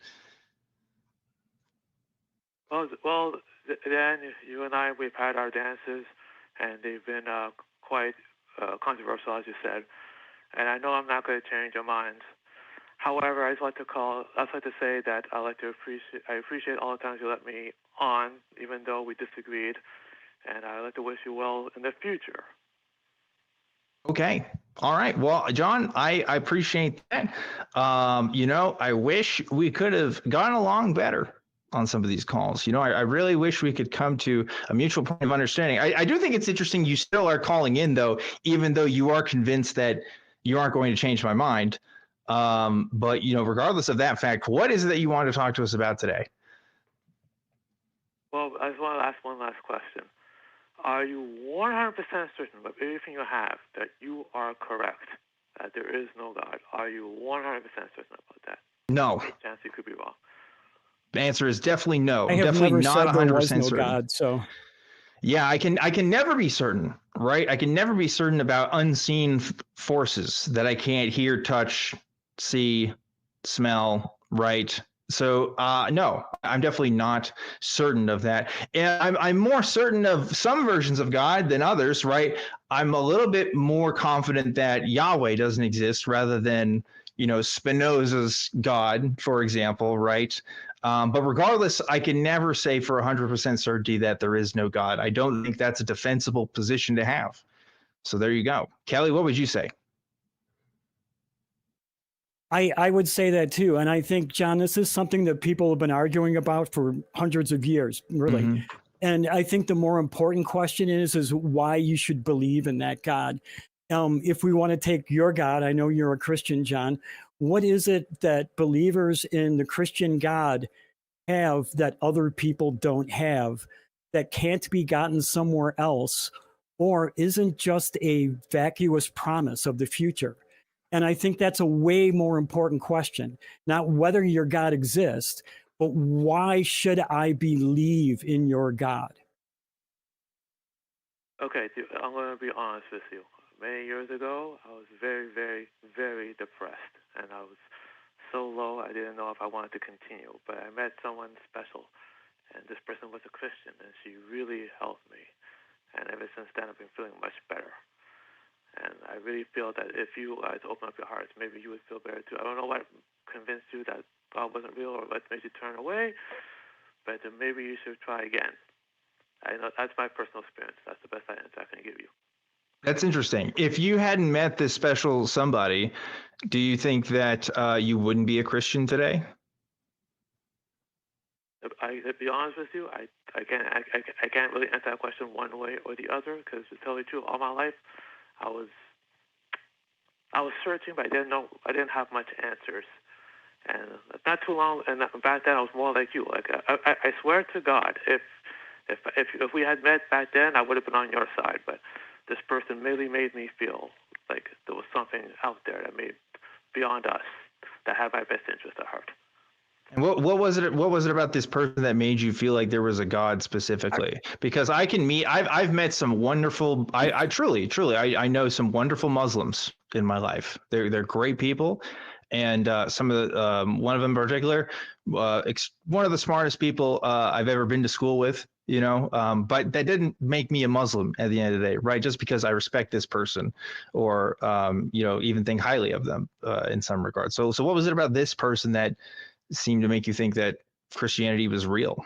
Well, Dan, you and I, we've had our dances, and they've been quite controversial, as you said. And I know I'm not going to change your minds. However, I'd like to say that I appreciate all the times you let me on, even though we disagreed, and I'd like to wish you well in the future. Okay. All right. Well, John, I appreciate that. I wish we could have gotten along better on some of these calls. I really wish we could come to a mutual point of understanding. I do think it's interesting you still are calling in, though, even though you are convinced that you aren't going to change my mind. But, regardless of that fact, what is it that you want to talk to us about today? Well, I just want to ask one last question. Are you 100% certain of everything you have that you are correct, that there is no God? Are you 100% certain about that? No. Chance you could be wrong. The answer is definitely no. I have definitely never not said 100% there was no certain. God, so. Yeah, I can never be certain, right? I can never be certain about unseen forces that I can't hear, touch, see, smell, right? So no, I'm definitely not certain of that. And I'm more certain of some versions of God than others, right? I'm a little bit more confident that Yahweh doesn't exist rather than, Spinoza's God, for example, right? But regardless, I can never say for 100% certainty that there is no God. I don't think that's a defensible position to have. So there you go. Kelley, what would you say? I would say that too. And I think, John, this is something that people have been arguing about for hundreds of years, really. Mm-hmm. And I think the more important question is why you should believe in that God. If we want to take your God, I know you're a Christian, John. What is it that believers in the Christian God have that other people don't have, that can't be gotten somewhere else, or isn't just a vacuous promise of the future? And I think that's a way more important question, not whether your God exists, but why should I believe in your God? Okay, I'm going to be honest with you. Many years ago, I was very, very, very depressed, and I was so low I didn't know if I wanted to continue. But I met someone special, and this person was a Christian, and she really helped me. And ever since then, I've been feeling much better. And I really feel that if you guys open up your hearts, maybe you would feel better too. I don't know what convinced you that God wasn't real or what made you turn away, but maybe you should try again. I know that's my personal experience. That's the best answer I can give you. That's interesting. If you hadn't met this special somebody, do you think that you wouldn't be a Christian today? To be honest with you, I can't really answer that question one way or the other, because to tell you the truth, all my life I was searching, but I didn't have much answers. And not too long, and back then I was more like you. Like I swear to God, if we had met back then, I would have been on your side. But this person really made me feel like there was something out there that made beyond us that had my best interest at heart. And what was it? What was it about this person that made you feel like there was a God specifically? Because I've met some wonderful. I truly I know some wonderful Muslims in my life. They're great people, and some of the one of them in particular, one of the smartest people I've ever been to school with. But that didn't make me a Muslim at the end of the day, right? Just because I respect this person, or even think highly of them in some regard. So what was it about this person that seemed to make you think that Christianity was real?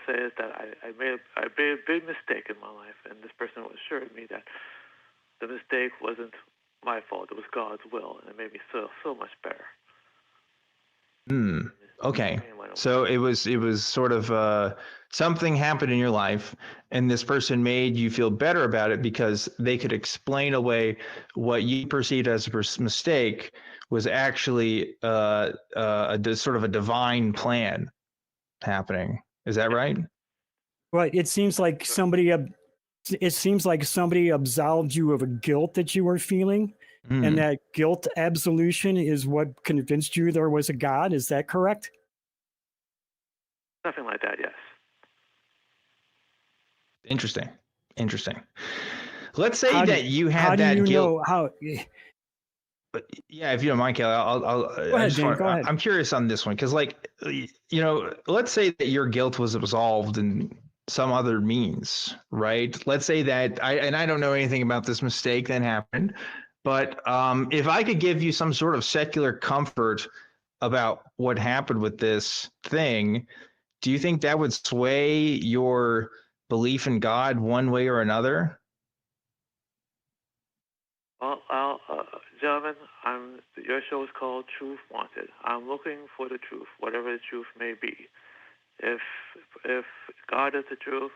to say is that I made a big mistake in my life, and this person assured me that the mistake wasn't my fault; it was God's will, and it made me feel so much better. Okay. So it was sort of something happened in your life, and this person made you feel better about it because they could explain away what you perceived as a mistake was actually sort of a divine plan happening. Is that right? Well, it seems like somebody absolved you of a guilt that you were feeling. And that guilt absolution is what convinced you there was a God. Is that correct? Something like that, yes. Interesting. Let's say that you had that guilt. Yeah, if you don't mind, Kelley, Go ahead, Dan, go ahead. I'm curious on this one because, let's say that your guilt was absolved in some other means, right? Let's say that I don't know anything about this mistake that happened, but if I could give you some sort of secular comfort about what happened with this thing, do you think that would sway your belief in God one way or another? Well, gentlemen, your show is called Truth Wanted. I'm looking for the truth, whatever the truth may be. If God is the truth,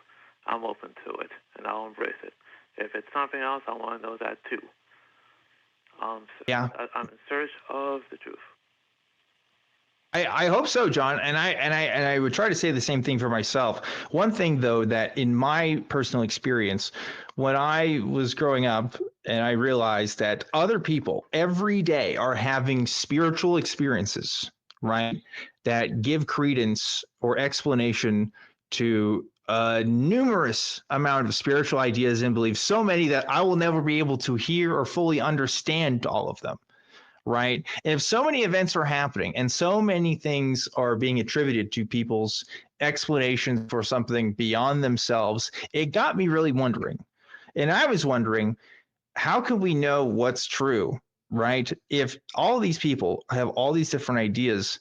I'm open to it, and I'll embrace it. If it's something else, I want to know that too. I'm in search of the truth. I hope so, John, and I would try to say the same thing for myself. One thing, though, that in my personal experience, when I was growing up, and I realized that other people every day are having spiritual experiences, right, that give credence or explanation to a numerous amount of spiritual ideas and beliefs, so many that I will never be able to hear or fully understand all of them. Right. And if so many events are happening and so many things are being attributed to people's explanations for something beyond themselves, it got me really wondering. And I was wondering, how can we know what's true, right? If all these people have all these different ideas,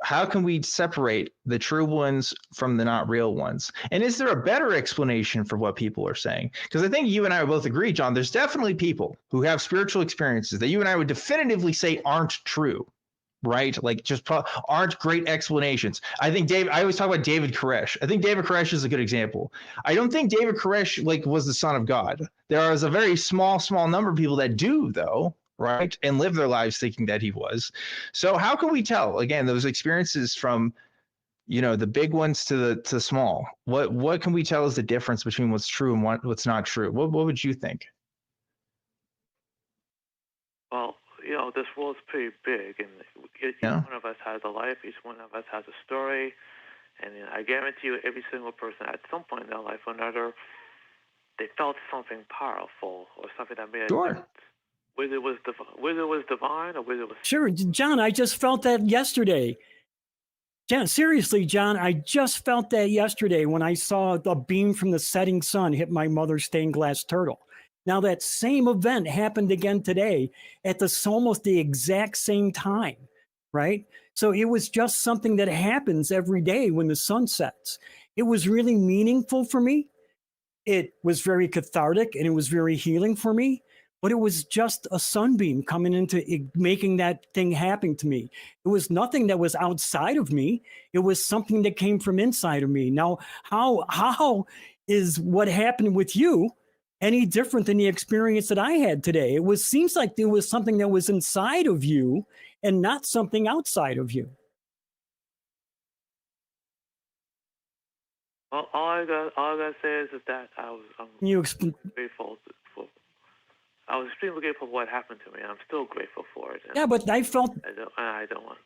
how can we separate the true ones from the not real ones? And is there a better explanation for what people are saying? Because I think you and I would both agree, John, there's definitely people who have spiritual experiences that you and I would definitively say aren't true, right? Like just aren't great explanations. I always talk about David Koresh. I think David Koresh is a good example. I don't think David Koresh was the son of God. There is a very small number of people that do, though, right, and live their lives thinking that he was. So how can we tell, again, those experiences from, the big ones to the small? What can we tell is the difference between what's true and what's not true? What would you think? Well, this world's pretty big, and each one of us has a life, each one of us has a story, and I guarantee you every single person at some point in their life or another, they felt something powerful or something that made a difference. Whether it was divine or whether it was... Sure, John, I just felt that yesterday. Seriously, John, I just felt that yesterday when I saw the beam from the setting sun hit my mother's stained glass turtle. Now, that same event happened again today at almost the exact same time, right? So it was just something that happens every day when the sun sets. It was really meaningful for me. It was very cathartic and it was very healing for me. But it was just a sunbeam coming into making that thing happen to me. It was nothing that was outside of me. It was something that came from inside of me. Now, how is what happened with you any different than the experience that I had today? Seems like there was something that was inside of you and not something outside of you. Well, all I gotta say is that I'm grateful. I was extremely grateful for what happened to me. I'm still grateful for it. Yeah, but I felt... I don't want...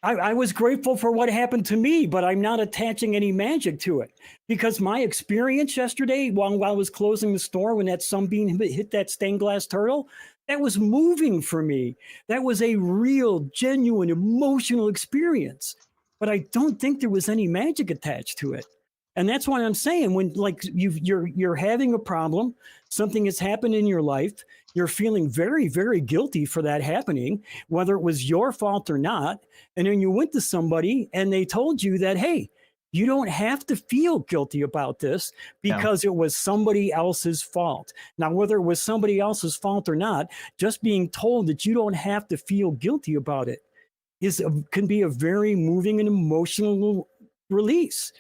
I was grateful for what happened to me, but I'm not attaching any magic to it. Because my experience yesterday, while I was closing the store, when that sunbeam hit that stained glass turtle, that was moving for me. That was a real, genuine, emotional experience. But I don't think there was any magic attached to it. And that's why I'm saying when you're having a problem, something has happened in your life, you're feeling very, very guilty for that happening, whether it was your fault or not. And then you went to somebody and they told you that, hey, You don't have to feel guilty about this because it was somebody else's fault. Now, whether it was somebody else's fault or not, just being told that you don't have to feel guilty about it can be a very moving and emotional release.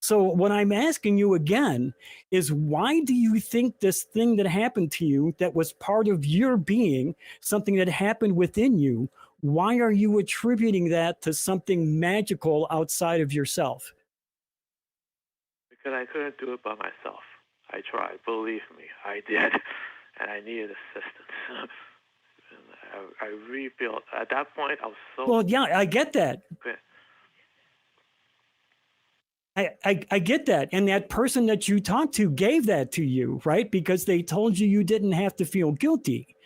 So what I'm asking you again is, why do you think this thing that happened to you that was part of your being, something that happened within you, why are you attributing that to something magical outside of yourself? Because I couldn't do it by myself. I tried, believe me, I did, and I needed assistance. I really feel at that point I was so. Well, yeah, I get that. Okay. I get that. And that person that you talked to gave that to you, right? Because they told you didn't have to feel guilty.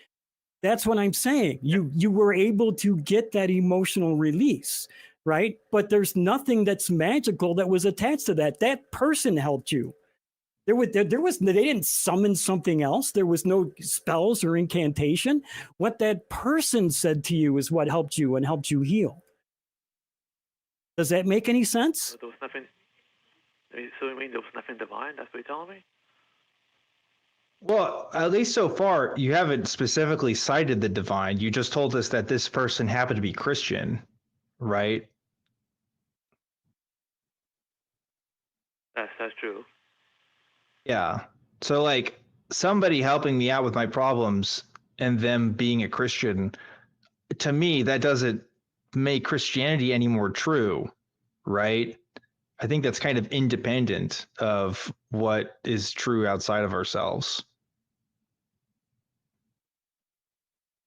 That's what I'm saying. You were able to get that emotional release, right? But there's nothing that's magical that was attached to that. That person helped you. They didn't summon something else. There was no spells or incantation. What that person said to you is what helped you and helped you heal. Does that make any sense? There was nothing. So you mean there was nothing divine? That's what you're telling me? Well, at least so far, you haven't specifically cited the divine. You just told us that this person happened to be Christian, right? That's true. Yeah. So like somebody helping me out with my problems and them being a Christian, to me, that doesn't make Christianity any more true, right? I think that's kind of independent of what is true outside of ourselves.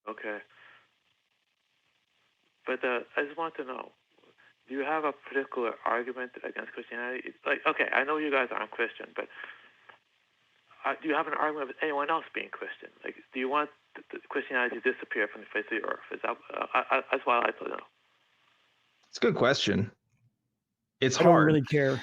Okay. But I just want to know, do you have a particular argument against Christianity? Like, okay, I know you guys aren't Christian, but do you have an argument with anyone else being Christian? Like, do you want Christianity to disappear from the face of the earth? Is that, that's what I'd like to know. It's a good question. It's hard. I don't really care.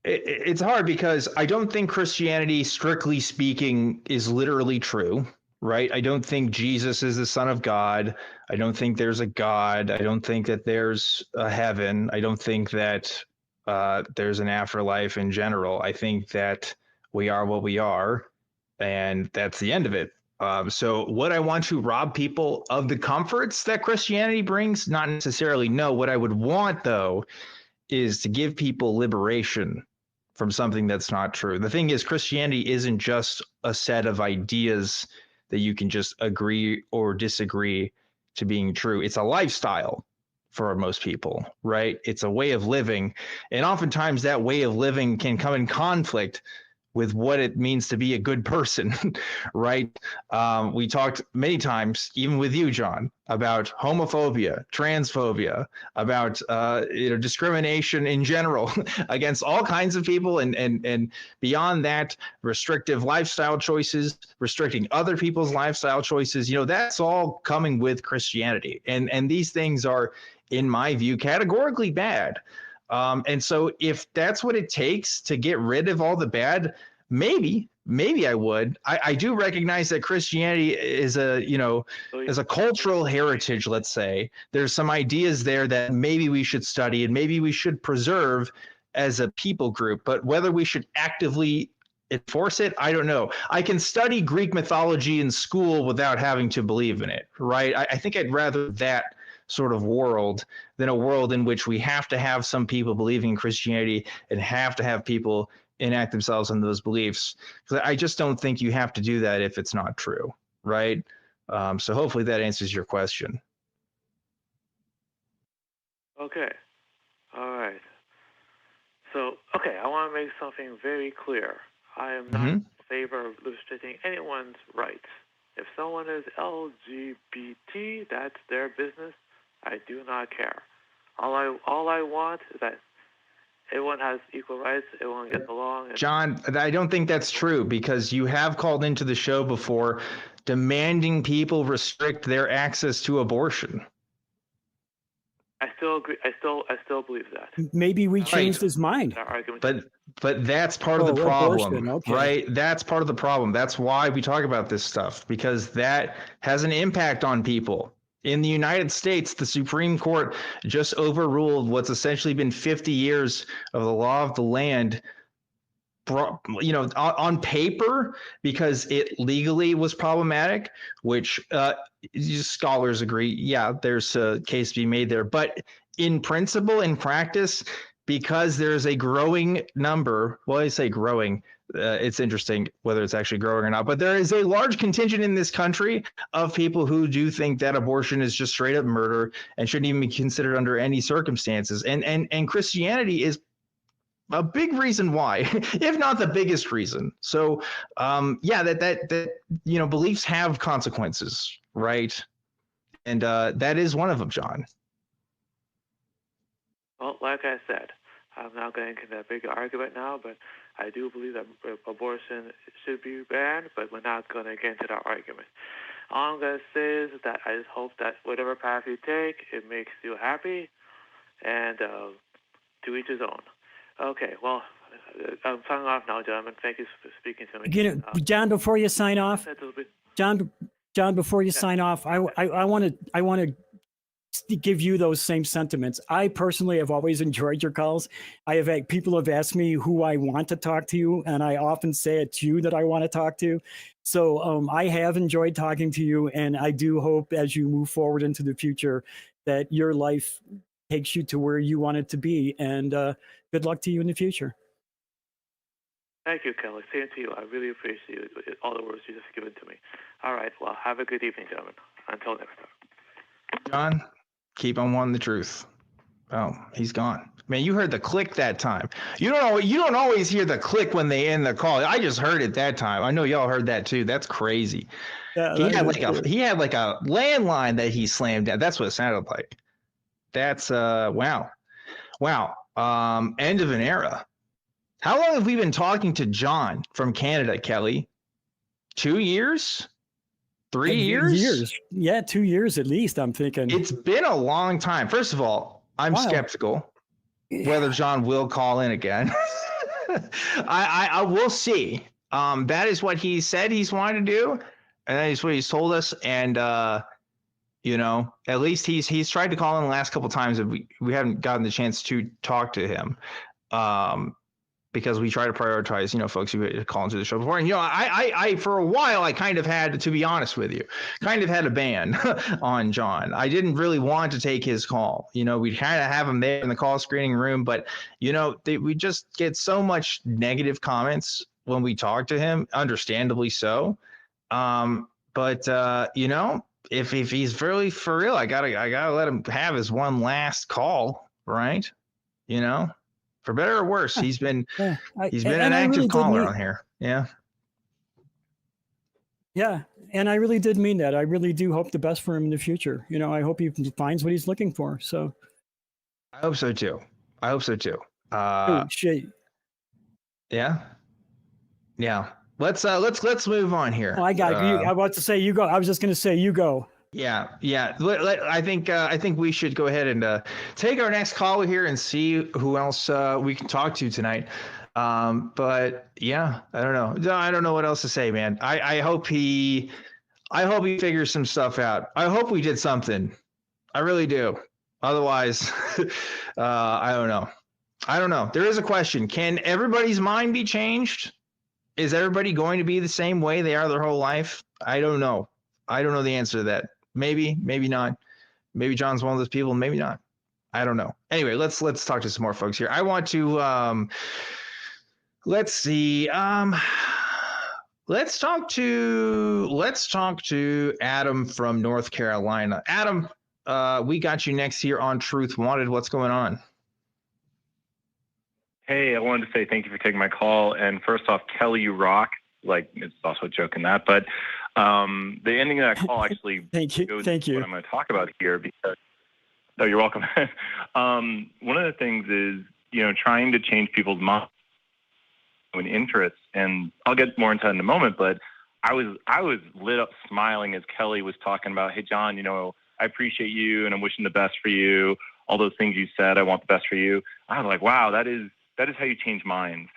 It's hard because I don't think Christianity, strictly speaking, is literally true, right? I don't think Jesus is the Son of God. I don't think there's a God. I don't think that there's a heaven. I don't think that there's an afterlife in general. I think that we are what we are, and that's the end of it. So would I want to rob people of the comforts that Christianity brings? Not necessarily. No. What I would want, though, is to give people liberation from something that's not true. The thing is, Christianity isn't just a set of ideas that you can just agree or disagree to being true. It's a lifestyle for most people, right? It's a way of living. And oftentimes that way of living can come in conflict with what it means to be a good person, right? We talked many times, even with you, John, about homophobia, transphobia, about discrimination in general against all kinds of people, and beyond that, restrictive lifestyle choices, restricting other people's lifestyle choices. That's all coming with Christianity, and these things are, in my view, categorically bad. And so if that's what it takes to get rid of all the bad, maybe I would. I do recognize that Christianity is a cultural heritage, let's say. There's some ideas there that maybe we should study and maybe we should preserve as a people group, but whether we should actively enforce it, I don't know. I can study Greek mythology in school without having to believe in it, right? I think I'd rather that sort of world than a world in which we have to have some people believing in Christianity and have to have people enact themselves on those beliefs. Because I just don't think you have to do that if it's not true, right? So hopefully that answers your question. Okay. All right. So, okay, I want to make something very clear. I am not in favor of restricting anyone's rights. If someone is LGBT, that's their business. I do not care. All I want is that everyone has equal rights. Everyone gets along. John, I don't think that's true, because you have called into the show before demanding people restrict their access to abortion. I still agree. I still believe that. Maybe we changed his mind. But that's part of the problem, okay. right? That's part of the problem. That's why we talk about this stuff, because that has an impact on people. In the United States, the Supreme Court just overruled what's essentially been 50 years of the law of the land, on paper, because it legally was problematic, which scholars agree. Yeah, there's a case to be made there. But in principle, in practice, because there's a growing number, well, I say growing, it's interesting whether it's actually growing or not, but there is a large contingent in this country of people who do think that abortion is just straight up murder and shouldn't even be considered under any circumstances. And Christianity is a big reason why, if not the biggest reason. So, that beliefs have consequences, right? And that is one of them, John. Well, like I said, I'm not going into that big argument now, but I do believe that abortion should be banned, but we're not going to get into that argument. All I'm going to say is that I just hope that whatever path you take, it makes you happy, and to each his own. Okay, well, I'm signing off now, gentlemen. Thank you for speaking to me. John, before you sign off, John, before you sign off, I want to give you those same sentiments. I personally have always enjoyed your calls. People have asked me who I want to talk to you, and I often say it's you that I want to talk to. So I have enjoyed talking to you, and I do hope as you move forward into the future that your life takes you to where you want it to be. And good luck to you in the future. Thank you, Kelley. Same to you. I really appreciate all the words you just given to me. All right. Well, have a good evening, gentlemen. Until next time. John, keep on wanting the truth. Oh, he's gone. Man, you heard the click that time. You don't always hear the click when they end the call. I just heard it that time. I know y'all heard that too. That's crazy. Yeah, he had like a landline that he slammed down. That's what it sounded like. That's wow. End of an era. How long have we been talking to John from Canada, Kelley? 2 years? 3 years? Yeah, 2 years at least, I'm thinking. It's been a long time. First of all, I'm skeptical whether John will call in again. I will see. That is what he said he's wanted to do, and that is what he's told us. And at least he's tried to call in the last couple of times, and we haven't gotten the chance to talk to him. Because we try to prioritize, folks who call into the show before. And, I for a while, I kind of had, to be honest with you, a ban on John. I didn't really want to take his call. We'd kind of have him there in the call screening room, but, we just get so much negative comments when we talk to him, understandably so. But if he's really for real, I gotta let him have his one last call, right? For better or worse, he's been an active caller on here. Yeah. Yeah. And I really did mean that. I really do hope the best for him in the future. I hope he finds what he's looking for. So I hope so too. Oh shit. Yeah. Yeah. Let's move on here. Oh, I got you. I was about to say you go. I was just going to say you go. Yeah. I think we should go ahead and take our next call here and see who else we can talk to tonight. But yeah, I don't know. I don't know what else to say, man. I hope he figures some stuff out. I hope we did something. I really do. Otherwise, I don't know. There is a question. Can everybody's mind be changed? Is everybody going to be the same way they are their whole life? I don't know. I don't know the answer to that. Maybe, maybe not. Maybe John's one of those people. Maybe not. I don't know. Anyway, let's talk to some more folks here. I want to let's see. Let's talk to Adam from North Carolina. Adam, we got you next here on Truth Wanted. What's going on? Hey, I wanted to say thank you for taking my call. And first off, Kelley, you rock. Like, it's also a joke in that, but the ending of that call actually Thank you. what I'm going to talk about here because you're welcome. One of the things is, trying to change people's minds and interests, and I'll get more into that in a moment, but I was lit up smiling as Kelley was talking about, hey, John, I appreciate you and I'm wishing the best for you. All those things you said, I want the best for you. I was like, wow, that is how you change minds.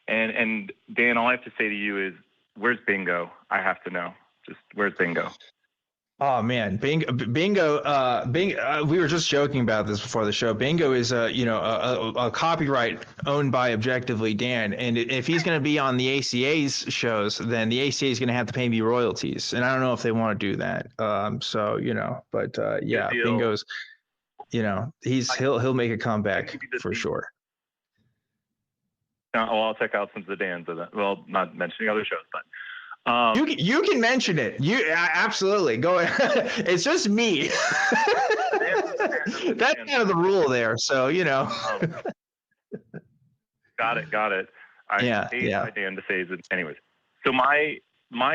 And Dan, all I have to say to you is, where's bingo? I have to know. Just where's bingo? Oh man, Bingo. We were just joking about this before the show. Bingo is a copyright owned by Objectively Dan, and if he's going to be on the ACA's shows, then the ACA is going to have to pay me royalties, and I don't know if they want to do that. Yeah, Bingo's, he'll make a comeback for sure. I'll check out some of the Dan's. Well, not mentioning other shows, but. You can mention it. Absolutely go ahead. It's just me. That's kind of the rule there. So Got it. I hate my Dan to phase it. Anyways, so my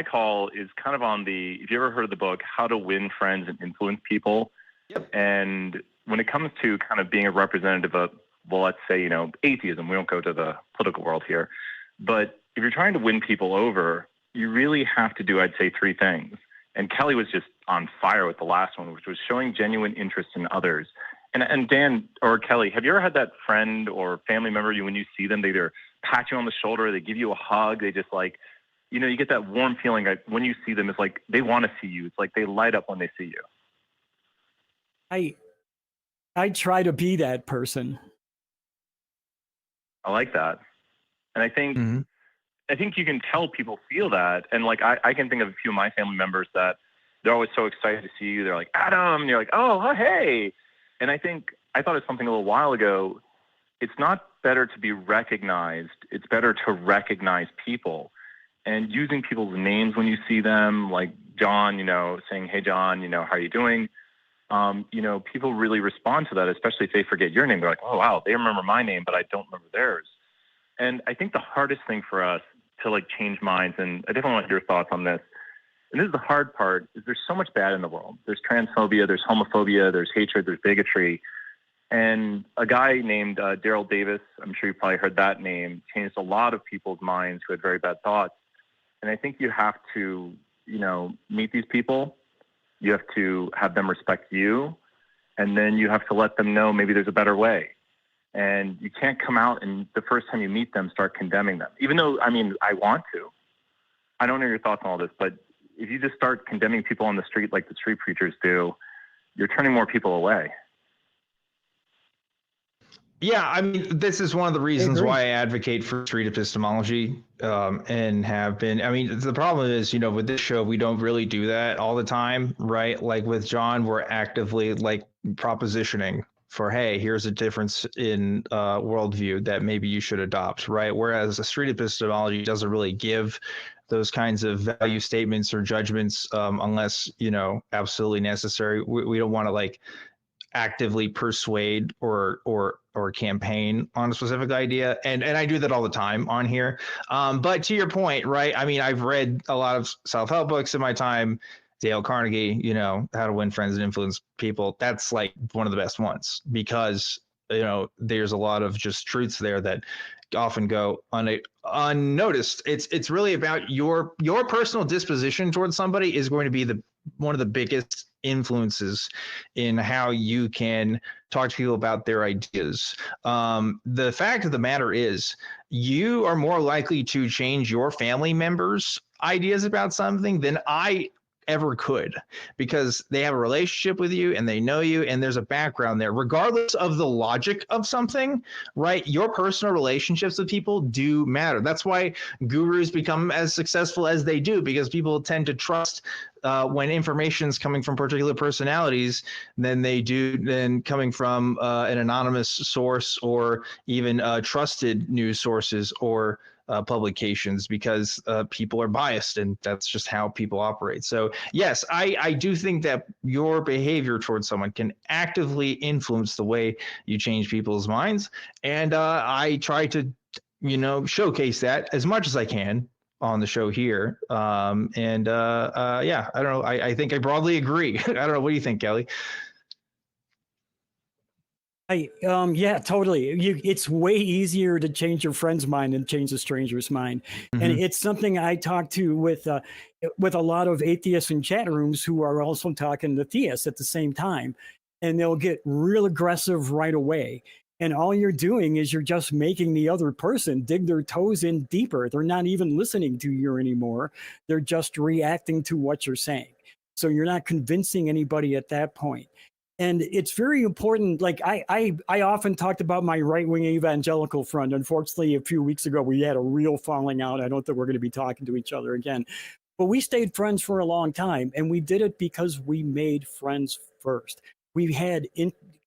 call is kind of on the. If you ever heard of the book How to Win Friends and Influence People, yep. And when it comes to kind of being a representative of, well, let's say atheism. We don't go to the political world here, but if you're trying to win people over, you really have to do, I'd say, three things. And Kelley was just on fire with the last one, which was showing genuine interest in others. And Dan or Kelley, have you ever had that friend or family member, when you see them, they either pat you on the shoulder, they give you a hug, they just like, you get that warm feeling like when you see them, it's like they want to see you. It's like they light up when they see you. I try to be that person. I like that. And I think... Mm-hmm. I think you can tell people feel that. And like, I can think of a few of my family members that they're always so excited to see you. They're like, Adam, and you're like, oh, hey. And I thought of something a little while ago. It's not better to be recognized. It's better to recognize people, and using people's names when you see them, like John, saying, hey, John, how are you doing? People really respond to that, especially if they forget your name. They're like, oh, wow, they remember my name, but I don't remember theirs. And I think the hardest thing for us to like change minds, and I definitely want your thoughts on this, and this is the hard part, is there's so much bad in the world. There's transphobia, there's homophobia, there's hatred, there's bigotry. And a guy named Daryl Davis, I'm sure you've probably heard that name, changed a lot of people's minds who had very bad thoughts. And I think you have to, meet these people. You have to have them respect you. And then you have to let them know maybe there's a better way. And you can't come out and the first time you meet them, start condemning them. Even though, I want to. I don't know your thoughts on all this, but if you just start condemning people on the street like the street preachers do, you're turning more people away. Yeah, this is one of the reasons why I advocate for street epistemology, and have been. The problem is, with this show, we don't really do that all the time, right? Like with John, we're actively like propositioning for, hey, here's a difference in worldview that maybe you should adopt, right? Whereas a street epistemology doesn't really give those kinds of value statements or judgments unless, absolutely necessary. We don't want to like actively persuade or campaign on a specific idea. And I do that all the time on here. But to your point, right? I've read a lot of self-help books in my time. Dale Carnegie, How to Win Friends and Influence People. That's like one of the best ones because, there's a lot of just truths there that often go unnoticed. It's really about your personal disposition towards somebody is going to be one of the biggest influences in how you can talk to people about their ideas. The fact of the matter is you are more likely to change your family members' ideas about something than I ever could, because they have a relationship with you and they know you and there's a background there, regardless of the logic of something, right? Your personal relationships with people do matter. That's why gurus become as successful as they do, because people tend to trust when information is coming from particular personalities than coming from an anonymous source or even trusted news sources or publications, because people are biased and that's just how people operate. So yes, I do think that your behavior towards someone can actively influence the way you change people's minds. And I try to, showcase that as much as I can on the show here. Yeah, I don't know. I think I broadly agree. I don't know. What do you think, Kelley? Yeah, totally. It's way easier to change your friend's mind than change a stranger's mind. Mm-hmm. And it's something I talk to with a lot of atheists in chat rooms who are also talking to theists at the same time. And they'll get real aggressive right away. And all you're doing is you're just making the other person dig their toes in deeper. They're not even listening to you anymore. They're just reacting to what you're saying. So you're not convincing anybody at that point. And it's very important. Like I often talked about my right-wing evangelical friend. Unfortunately, a few weeks ago, we had a real falling out. I don't think we're going to be talking to each other again. But we stayed friends for a long time. And we did it because we made friends first. We had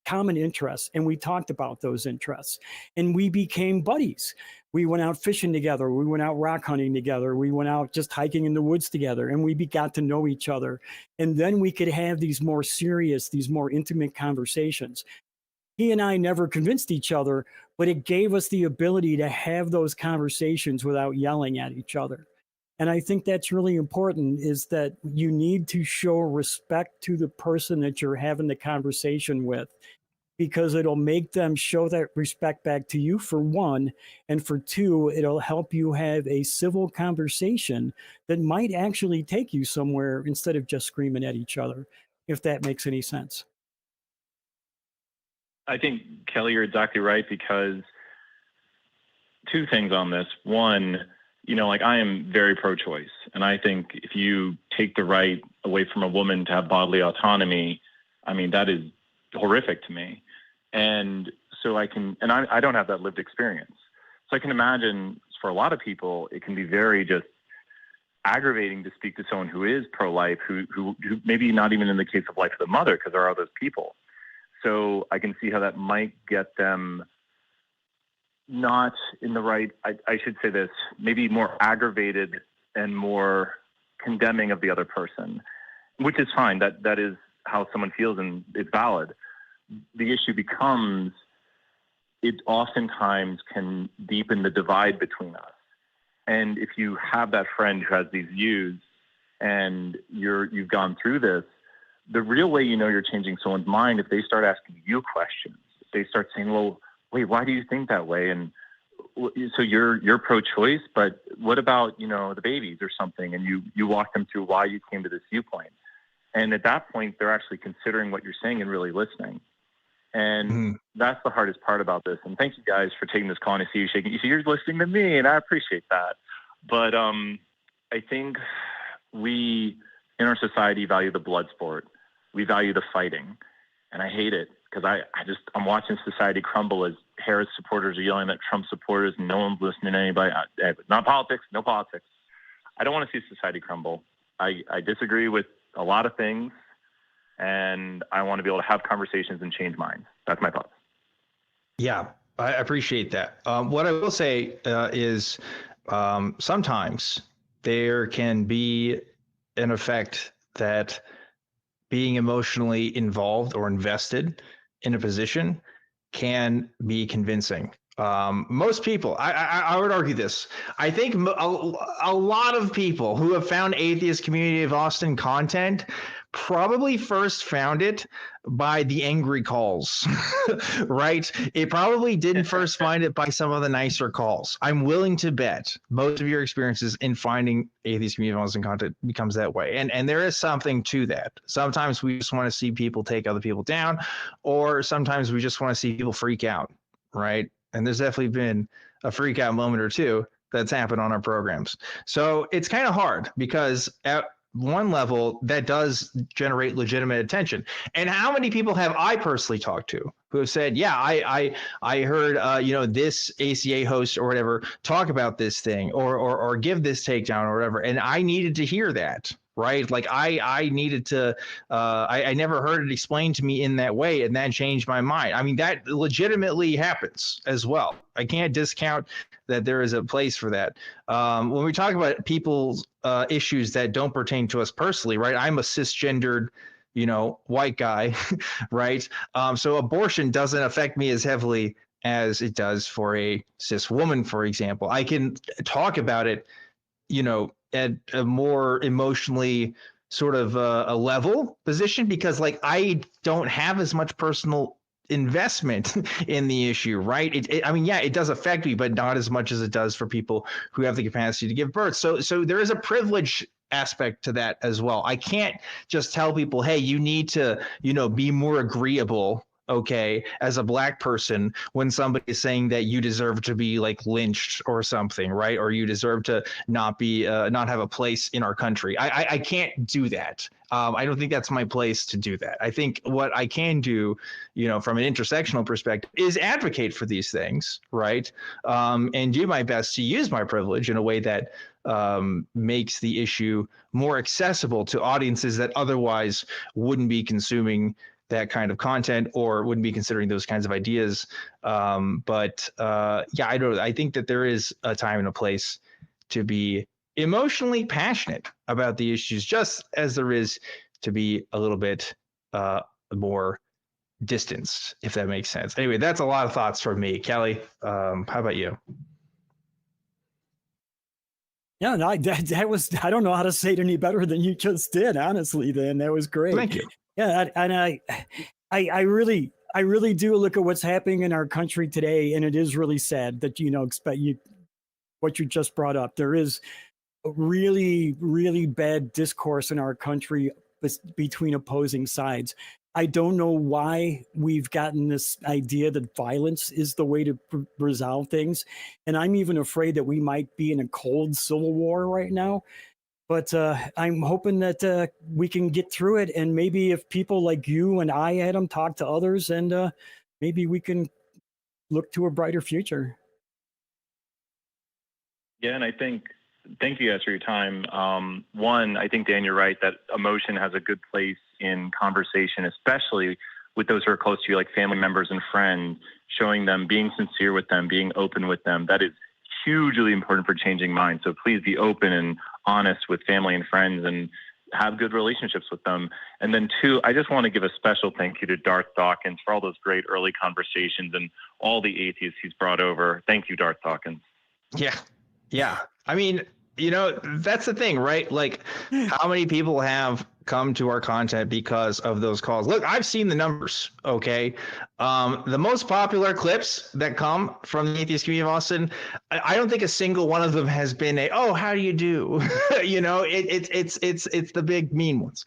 common interests, and we talked about those interests, and we became buddies. We went out fishing together. We went out rock hunting together. We went out just hiking in the woods together, and we got to know each other. And then we could have these more serious, these more intimate conversations. He and I never convinced each other, but it gave us the ability to have those conversations without yelling at each other. And I think that's really important, is that you need to show respect to the person that you're having the conversation with, because it'll make them show that respect back to you, for one. And for two, it'll help you have a civil conversation that might actually take you somewhere instead of just screaming at each other, if that makes any sense. I think, Kelley, you're exactly right, because two things on this. One, like, I am very pro-choice. And I think if you take the right away from a woman to have bodily autonomy, I mean, that is horrific to me. And so I don't have that lived experience. So I can imagine for a lot of people, it can be very just aggravating to speak to someone who is pro-life, who maybe not even in the case of life of the mother, because there are those people. So I can see how that might get them not in the right, I should say this, maybe more aggravated and more condemning of the other person, which is fine. That is how someone feels, and it's valid. The issue becomes, it oftentimes can deepen the divide between us. And if you have that friend who has these views and you've gone through this, the real way you're changing someone's mind, if they start asking you questions, if they start saying, well, wait, why do you think that way? And so you're pro-choice, but what about, the babies or something? And you walk them through why you came to this viewpoint. And at that point, they're actually considering what you're saying and really listening. And that's the hardest part about this. And thank you guys for taking this call. And I see you shaking. You see, you're listening to me, and I appreciate that. But I think we, in our society, value the blood sport. We value the fighting. And I hate it, because I'm watching society crumble as Harris supporters are yelling at Trump supporters, and no one's listening to anybody. Not politics, no politics. I don't want to see society crumble. I disagree with a lot of things, and I want to be able to have conversations and change minds. That's my thoughts. Yeah, I appreciate that. What I will say is sometimes there can be an effect that being emotionally involved or invested in a position can be convincing. Most people, I would argue this. I think a lot of people who have found Atheist Community of Austin content probably first found it by the angry calls, right? It probably didn't first find it by some of the nicer calls. I'm willing to bet most of your experiences in finding Atheist Community of Austin content becomes that way. And there is something to that. Sometimes we just want to see people take other people down, or sometimes we just want to see people freak out, right? And there's definitely been a freak out moment or two that's happened on our programs. So it's kind of hard, because at one level that does generate legitimate attention. And how many people have I personally talked to who have said, yeah, I heard, this ACA host or whatever talk about this thing or give this takedown or whatever. And I needed to hear that. Right. Like I needed to, I never heard it explained to me in that way. And that changed my mind. I mean, that legitimately happens as well. I can't discount that there is a place for that. When we talk about people's issues that don't pertain to us personally, right? I'm a cisgendered, white guy, right? So abortion doesn't affect me as heavily as it does for a cis woman, for example. I can talk about it, at a more emotionally sort of a level position, because like I don't have as much personal investment in the issue, right? It does affect me, but not as much as it does for people who have the capacity to give birth. So there is a privilege aspect to that as well. I can't just tell people, hey, you need to, be more agreeable, okay, as a Black person, when somebody is saying that you deserve to be like lynched or something, right? Or you deserve to not be not have a place in our country. I can't do that. I don't think that's my place to do that. I think what I can do, from an intersectional perspective, is advocate for these things, right? And do my best to use my privilege in a way that makes the issue more accessible to audiences that otherwise wouldn't be consuming that kind of content or wouldn't be considering those kinds of ideas. I think that there is a time and a place to be emotionally passionate about the issues, just as there is to be a little bit more distanced, if that makes sense. Anyway, that's a lot of thoughts from me. Kelley, how about you? Yeah, no, that was, I don't know how to say it any better than you just did, honestly, Dan. That was great. Thank you. Yeah, and I really do look at what's happening in our country today, and it is really sad that, what you just brought up. There is a really, really bad discourse in our country between opposing sides. I don't know why we've gotten this idea that violence is the way to resolve things. And I'm even afraid that we might be in a cold civil war right now. But I'm hoping that we can get through it. And maybe if people like you and I, Adam, talk to others, and maybe we can look to a brighter future. Yeah, and thank you guys for your time. One, I think, Dan, you're right that emotion has a good place in conversation, especially with those who are close to you, like family members and friends, showing them, being sincere with them, being open with them. That is hugely important for changing minds. So please be open and honest with family and friends and have good relationships with them. And then two, I just want to give a special thank you to Darth Dawkins for all those great early conversations and all the atheists he's brought over. Thank you, Darth Dawkins. Yeah. I mean, that's the thing, right? Like, how many people have come to our content because of those calls? Look, I've seen the numbers, okay? The most popular clips that come from the atheist community of Austin, I don't think a single one of them has been oh, how do you do? It's the big mean ones.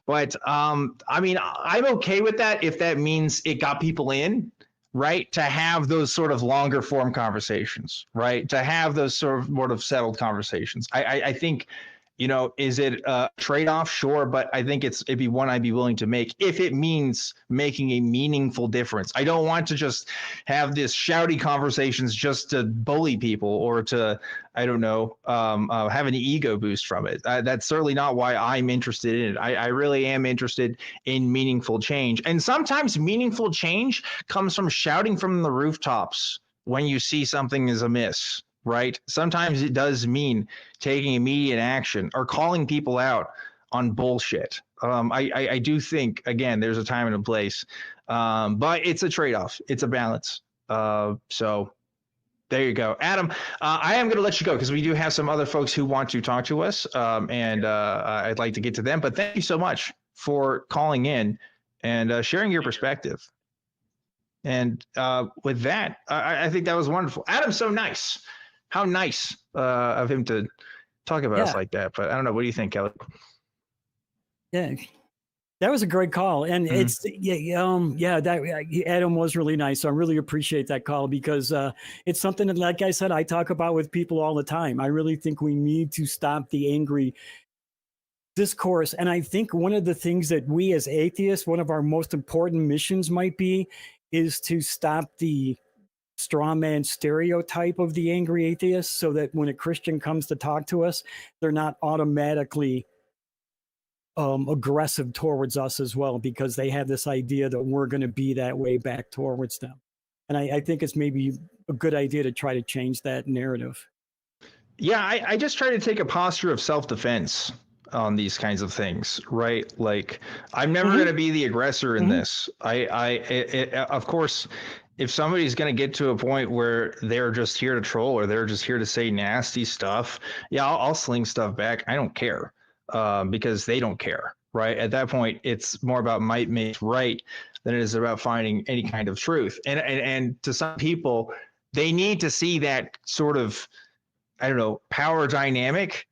But I mean, I'm okay with that if that means it got people in, right? To have those sort of longer form conversations, right? To have those sort of settled conversations. I think, is it a trade-off? Sure. But I think it'd be one I'd be willing to make if it means making a meaningful difference. I don't want to just have this shouty conversations just to bully people or to, I don't know, have an ego boost from it. That's certainly not why I'm interested in it. I really am interested in meaningful change. And sometimes meaningful change comes from shouting from the rooftops when you see something is amiss, right? Sometimes it does mean taking immediate action or calling people out on bullshit. I do think, again, there's a time and a place, but it's a trade-off. It's a balance. So there you go. Adam, I am going to let you go because we do have some other folks who want to talk to us, and I'd like to get to them. But thank you so much for calling in and sharing your perspective. And with that, I think that was wonderful. Adam's so nice. How nice of him to talk about us like that. But I don't know. What do you think, Kelley? Yeah, that was a great call. And it's, Adam was really nice. So I really appreciate that call because it's something that, like I said, I talk about with people all the time. I really think we need to stop the angry discourse. And I think one of the things that we as atheists, one of our most important missions might be, is to stop the straw man stereotype of the angry atheist, so that when a Christian comes to talk to us, they're not automatically aggressive towards us as well, because they have this idea that we're going to be that way back towards them. And I think it's maybe a good idea to try to change that narrative. Yeah, I just try to take a posture of self-defense on these kinds of things, right? Like, I'm never going to be the aggressor in this. Of course, if somebody's going to get to a point where they're just here to troll or they're just here to say nasty stuff, I'll sling stuff back. I don't care because they don't care, right? At that point, it's more about might makes right than it is about finding any kind of truth. And to some people, they need to see that sort of, I don't know, power dynamic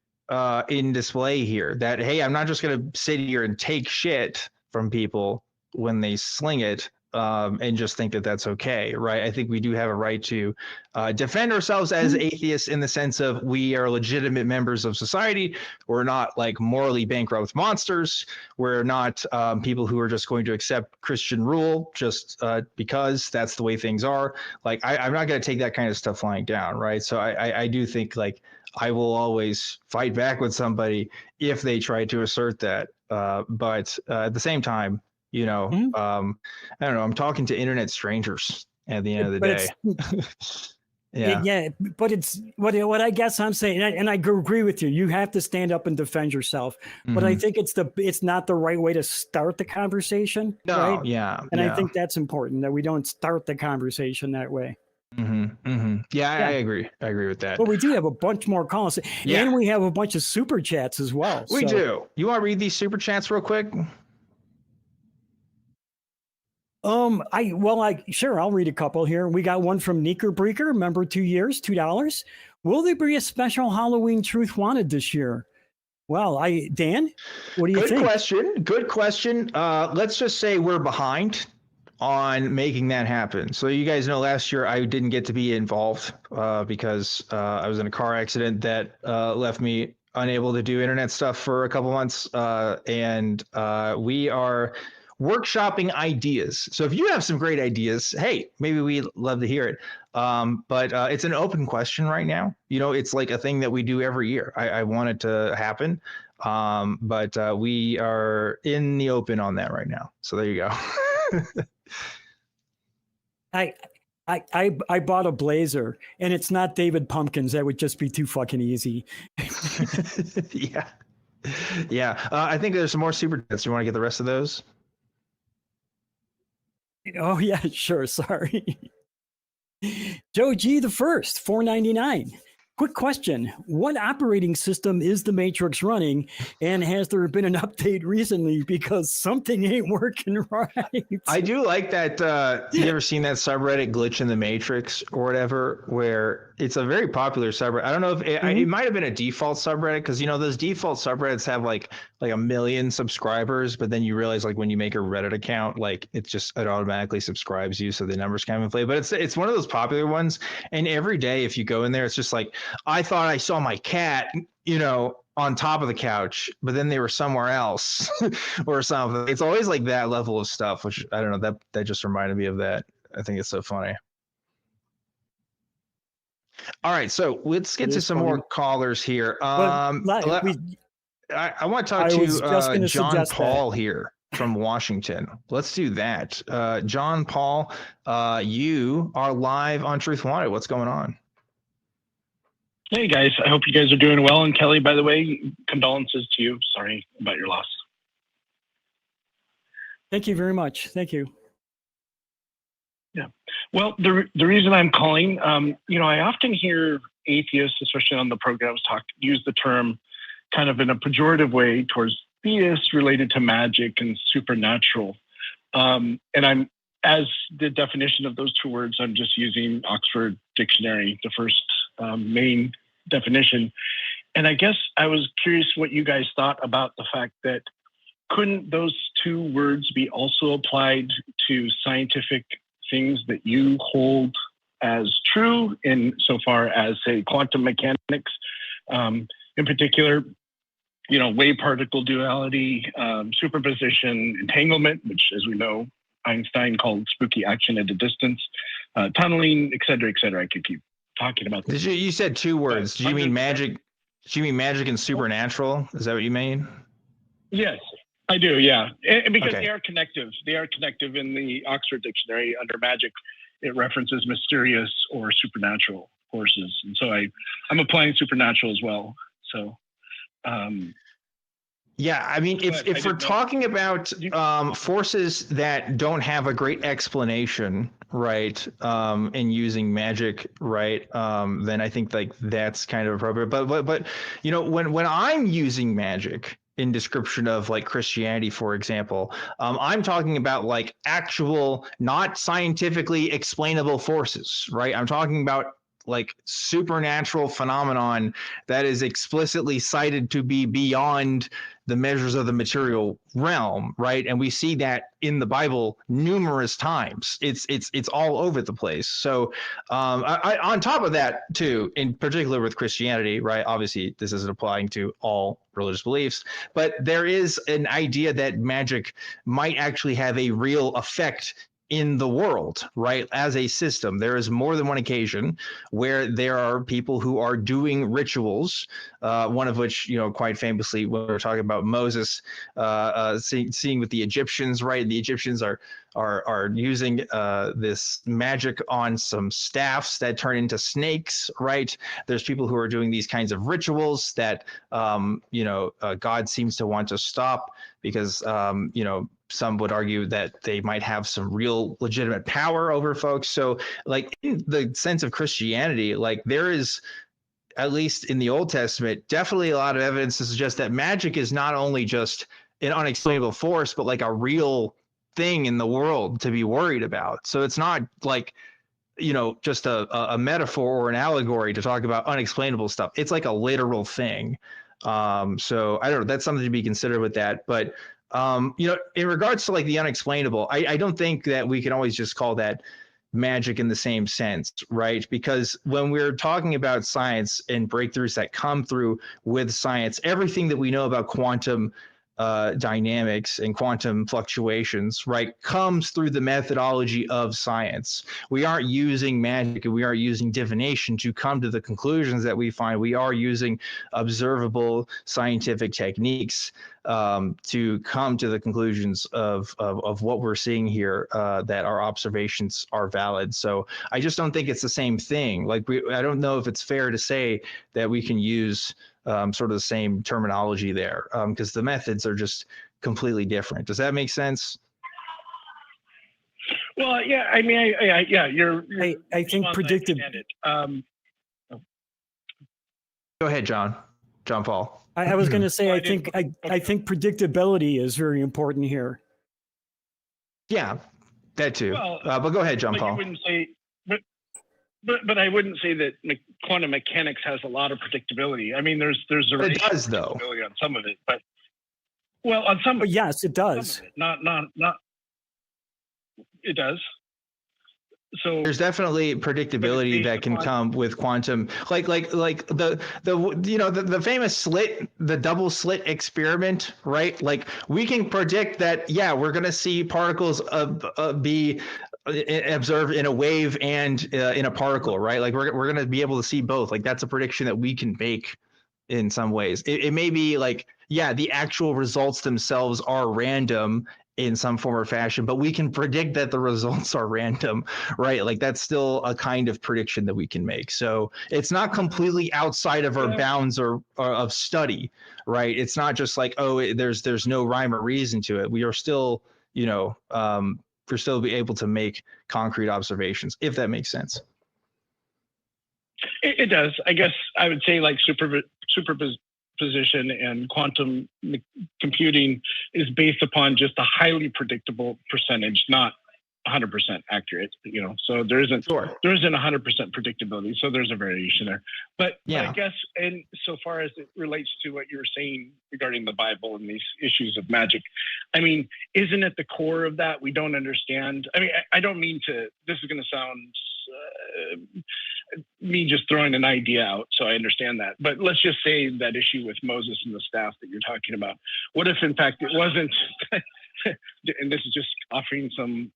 in display here. That, hey, I'm not just going to sit here and take shit from people when they sling it. and just think that that's okay, right? I think we do have a right to defend ourselves as atheists in the sense of we are legitimate members of society. We're not like morally bankrupt monsters. We're not people who are just going to accept Christian rule just because that's the way things are. Like I'm not going to take that kind of stuff lying down, right? So I do think like I will always fight back with somebody if they try to assert that. But at the same time, I don't know. I'm talking to internet strangers at the end of the day. Yeah, but it's what I guess I'm saying, and I agree with you. You have to stand up and defend yourself. But I think it's not the right way to start the conversation. No, right? Yeah. I think that's important that we don't start the conversation that way. Yeah, I agree. I agree with that. But we do have a bunch more calls, and we have a bunch of super chats as well. We do. You want to read these super chats real quick? Sure, I'll read a couple here. We got one from Neeker Breaker, member 2 years, $2. Will there be a special Halloween Truth Wanted this year? Well, Dan, what do you think? Good question. Let's just say we're behind on making that happen. So you guys know last year I didn't get to be involved because I was in a car accident that left me unable to do internet stuff for a couple months. And we are workshopping ideas. So if you have some great ideas, hey, maybe we'd love to hear it. But it's an open question right now. It's like a thing that we do every year. I want it to happen. But we are in the open on that right now. So there you go. I bought a blazer, and it's not David Pumpkins. That would just be too fucking easy. Yeah. I think there's some more super chats. You want to get the rest of those? Oh yeah, sure. Sorry. Joe G the first, $4.99. Quick question. What operating system is the Matrix running? And has there been an update recently because something ain't working right? I do like that. You ever seen that subreddit Glitch in the Matrix or whatever, where it's a very popular subreddit. I don't know if it might have been a default subreddit because, those default subreddits have like 1 million subscribers. But then you realize like when you make a Reddit account, like it automatically subscribes you. So the numbers kind of inflate. But it's one of those popular ones. And every day if you go in there, it's just like, I thought I saw my cat, on top of the couch, but then they were somewhere else or something. It's always like that level of stuff, which I don't know, that just reminded me of that. I think it's so funny. All right, so let's get to some more callers here. I want to talk to John Paul here from Washington. Let's do that. John Paul, you are live on Truth Wanted. What's going on? Hey guys, I hope you guys are doing well. And Kelley, by the way, condolences to you. Sorry about your loss. Thank you very much. Thank you. Yeah. Well, the reason I'm calling, I often hear atheists, especially on the programs, use the term kind of in a pejorative way towards theists related to magic and supernatural. And as the definition of those two words, I'm just using Oxford Dictionary, the first main definition. And I guess I was curious what you guys thought about the fact that couldn't those two words be also applied to scientific things that you hold as true in so far as, say, quantum mechanics, in particular, wave particle duality, superposition, entanglement, which, as we know, Einstein called spooky action at a distance, tunneling, et cetera, et cetera. I could keep talking about this. You said two words. Do you mean magic? Do you mean magic and supernatural? Is that what you mean? Yes, I do. Yeah, and because they are connective. They are connective in the Oxford Dictionary. Under magic, it references mysterious or supernatural forces, and so I'm applying supernatural as well. So. Yeah, I mean, if we're talking about forces that don't have a great explanation, right, and using magic, right, then I think like that's kind of appropriate. But when I'm using magic in description of like Christianity, for example, I'm talking about like actual, not scientifically explainable forces, right? I'm talking about like supernatural phenomenon that is explicitly cited to be beyond the measures of the material realm, right? And we see that in the Bible numerous times. It's all over the place. So on top of that too, in particular with Christianity, right? Obviously this isn't applying to all religious beliefs, but there is an idea that magic might actually have a real effect in the world, right? As a system, there is more than one occasion where there are people who are doing rituals. One of which, quite famously, when we're talking about Moses, seeing with the Egyptians, right? The Egyptians are using this magic on some staffs that turn into snakes, right? There's people who are doing these kinds of rituals that God seems to want to stop because some would argue that they might have some real legitimate power over folks. So like in the sense of Christianity, like there is, at least in the Old Testament, definitely a lot of evidence to suggest that magic is not only just an unexplainable force, but like a real thing in the world to be worried about. So it's not like, just a metaphor or an allegory to talk about unexplainable stuff. It's like a literal thing. So I don't know, that's something to be considered with that. But in regards to like the unexplainable, I don't think that we can always just call that magic in the same sense, right? Because when we're talking about science and breakthroughs that come through with science, everything that we know about quantum dynamics and quantum fluctuations, right, comes through the methodology of science. We aren't using magic and we aren't using divination to come to the conclusions that we find. We are using observable scientific techniques to come to the conclusions of what we're seeing here, that our observations are valid. So I just don't think it's the same thing. Like I don't know if it's fair to say that we can use sort of the same terminology there, because the methods are just completely different. Does that make sense? Well, yeah. I mean, I think predictive. Go ahead, John Paul. I was going to say, I think predictability is very important here. Yeah, that too. Well, but go ahead, John Paul. You wouldn't say, but I wouldn't say that quantum mechanics has a lot of predictability. I mean, there's a it does though on some of it, but on some. But yes, it does. Not. It does. So there's definitely predictability that can come with quantum, like the famous slit, the double slit experiment, right? Like we can predict that, yeah, we're going to see particles be observed in a wave and in a particle, right? Like we're going to be able to see both. Like that's a prediction that we can make in some ways. It may be like, yeah, the actual results themselves are random in some form or fashion, but we can predict that the results are random, right? Like that's still a kind of prediction that we can make. So it's not completely outside of our bounds or of study, right? It's not just like, oh, there's no rhyme or reason to it. We are still, we're still be able to make concrete observations, if that makes sense. It does. I guess I would say like superposition and quantum computing is based upon just a highly predictable percentage, not 100% accurate, so there isn't 100% predictability. So there's a variation there, but I guess, and so far as it relates to what you're saying regarding the Bible and these issues of magic, I mean, isn't it the core of that? We don't understand. I mean, I don't mean to, this is going to sound me just throwing an idea out, so I understand that. But let's just say that issue with Moses and the staff that you're talking about. What if, in fact, it wasn't, and this is just offering some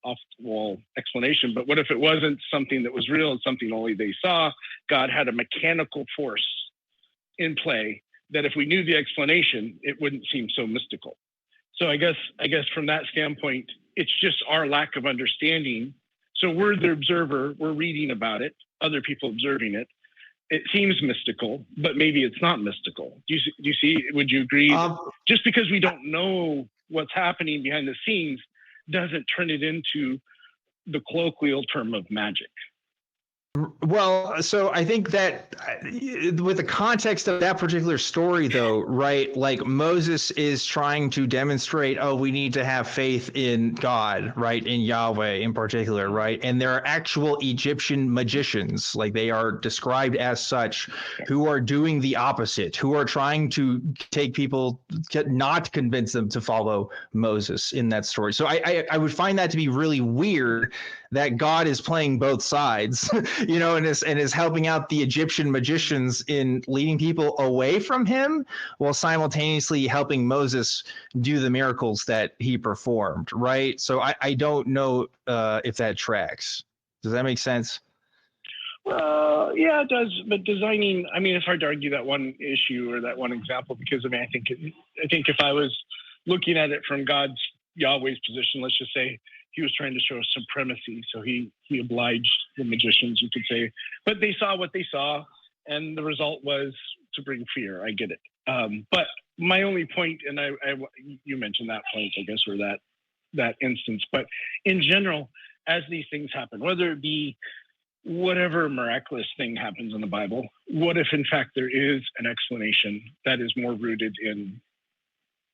off-the-wall explanation, but what if it wasn't something that was real and something only they saw? God had a mechanical force in play that if we knew the explanation, it wouldn't seem so mystical. So I guess from that standpoint, it's just our lack of understanding. So we're the observer, we're reading about it, other people observing it. It seems mystical, but maybe it's not mystical. Do you see, would you agree? Just because we don't know what's happening behind the scenes doesn't turn it into the colloquial term of magic. Well, so I think that with the context of that particular story, though, right, like Moses is trying to demonstrate, oh, we need to have faith in God, right, in Yahweh in particular, right? And there are actual Egyptian magicians, like they are described as such, who are doing the opposite, who are trying to take people, not convince them to follow Moses in that story. So I would find that to be really weird that God is playing both sides, you know, and is helping out the Egyptian magicians in leading people away from him while simultaneously helping Moses do the miracles that he performed, right? So I don't know if that tracks. Does that make sense? Yeah, it does. But designing, I mean, it's hard to argue that one issue or that one example, because I mean, I think if I was looking at it from God's, Yahweh's position, let's just say he was trying to show supremacy, so he obliged the magicians, you could say, but they saw what they saw, and the result was to bring fear. I get it, but my only point, and you mentioned that point, I guess, or that instance, but in general, as these things happen, whether it be whatever miraculous thing happens in the Bible, what if in fact there is an explanation that is more rooted in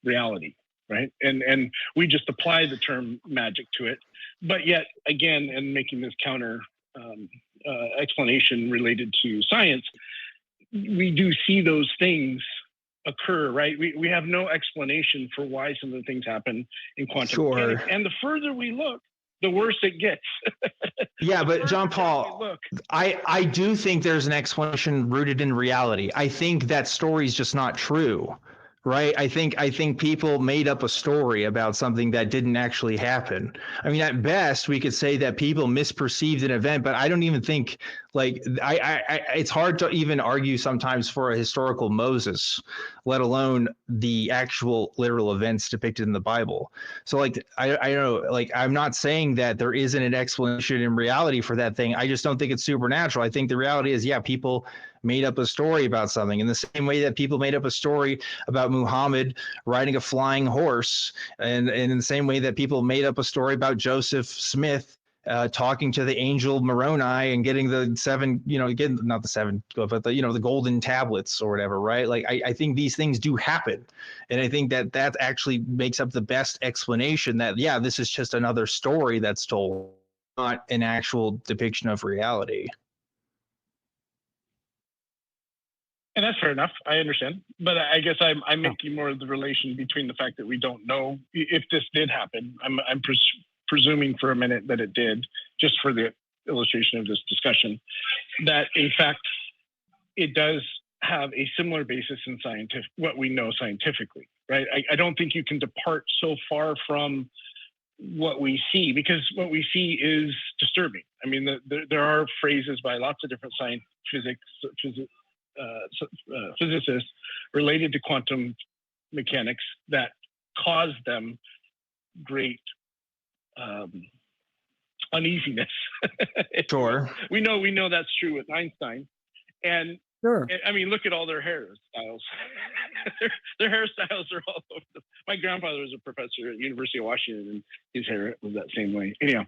reality? Right. And we just apply the term magic to it. But yet, again, and making this counter explanation related to science, we do see those things occur, right? We have no explanation for why some of the things happen in quantum mechanics. And the further we look, the worse it gets. Yeah, but John Paul, I do think there's an explanation rooted in reality. I think that story is just not true. Right. I think people made up a story about something that didn't actually happen. I mean, at best, we could say that people misperceived an event, but I don't even think like it's hard to even argue sometimes for a historical Moses, let alone the actual literal events depicted in the Bible. So like, I don't know, like, I'm not saying that there isn't an explanation in reality for that thing. I just don't think it's supernatural. I think the reality is, yeah, people made up a story about something in the same way that people made up a story about Muhammad riding a flying horse, and in the same way that people made up a story about Joseph Smith talking to the angel Moroni and getting the seven, you know, again, not the seven, but the, you know, the golden tablets or whatever, right? Like, I think these things do happen. And I think that actually makes up the best explanation that, yeah, this is just another story that's told, not an actual depiction of reality. And that's fair enough. I understand. But I guess I'm making more of the relation between the fact that we don't know if this did happen. I'm presuming for a minute that it did, just for the illustration of this discussion, that in fact it does have a similar basis in what we know scientifically, right? I don't think you can depart so far from what we see, because what we see is disturbing. I mean, there are phrases by lots of different physicists related to quantum mechanics that cause them great uneasiness. Sure. We know that's true with Einstein, and sure. I mean, look at all their hairstyles. their hairstyles are all over. My grandfather was a professor at the University of Washington, and his hair was that same way. Anyhow,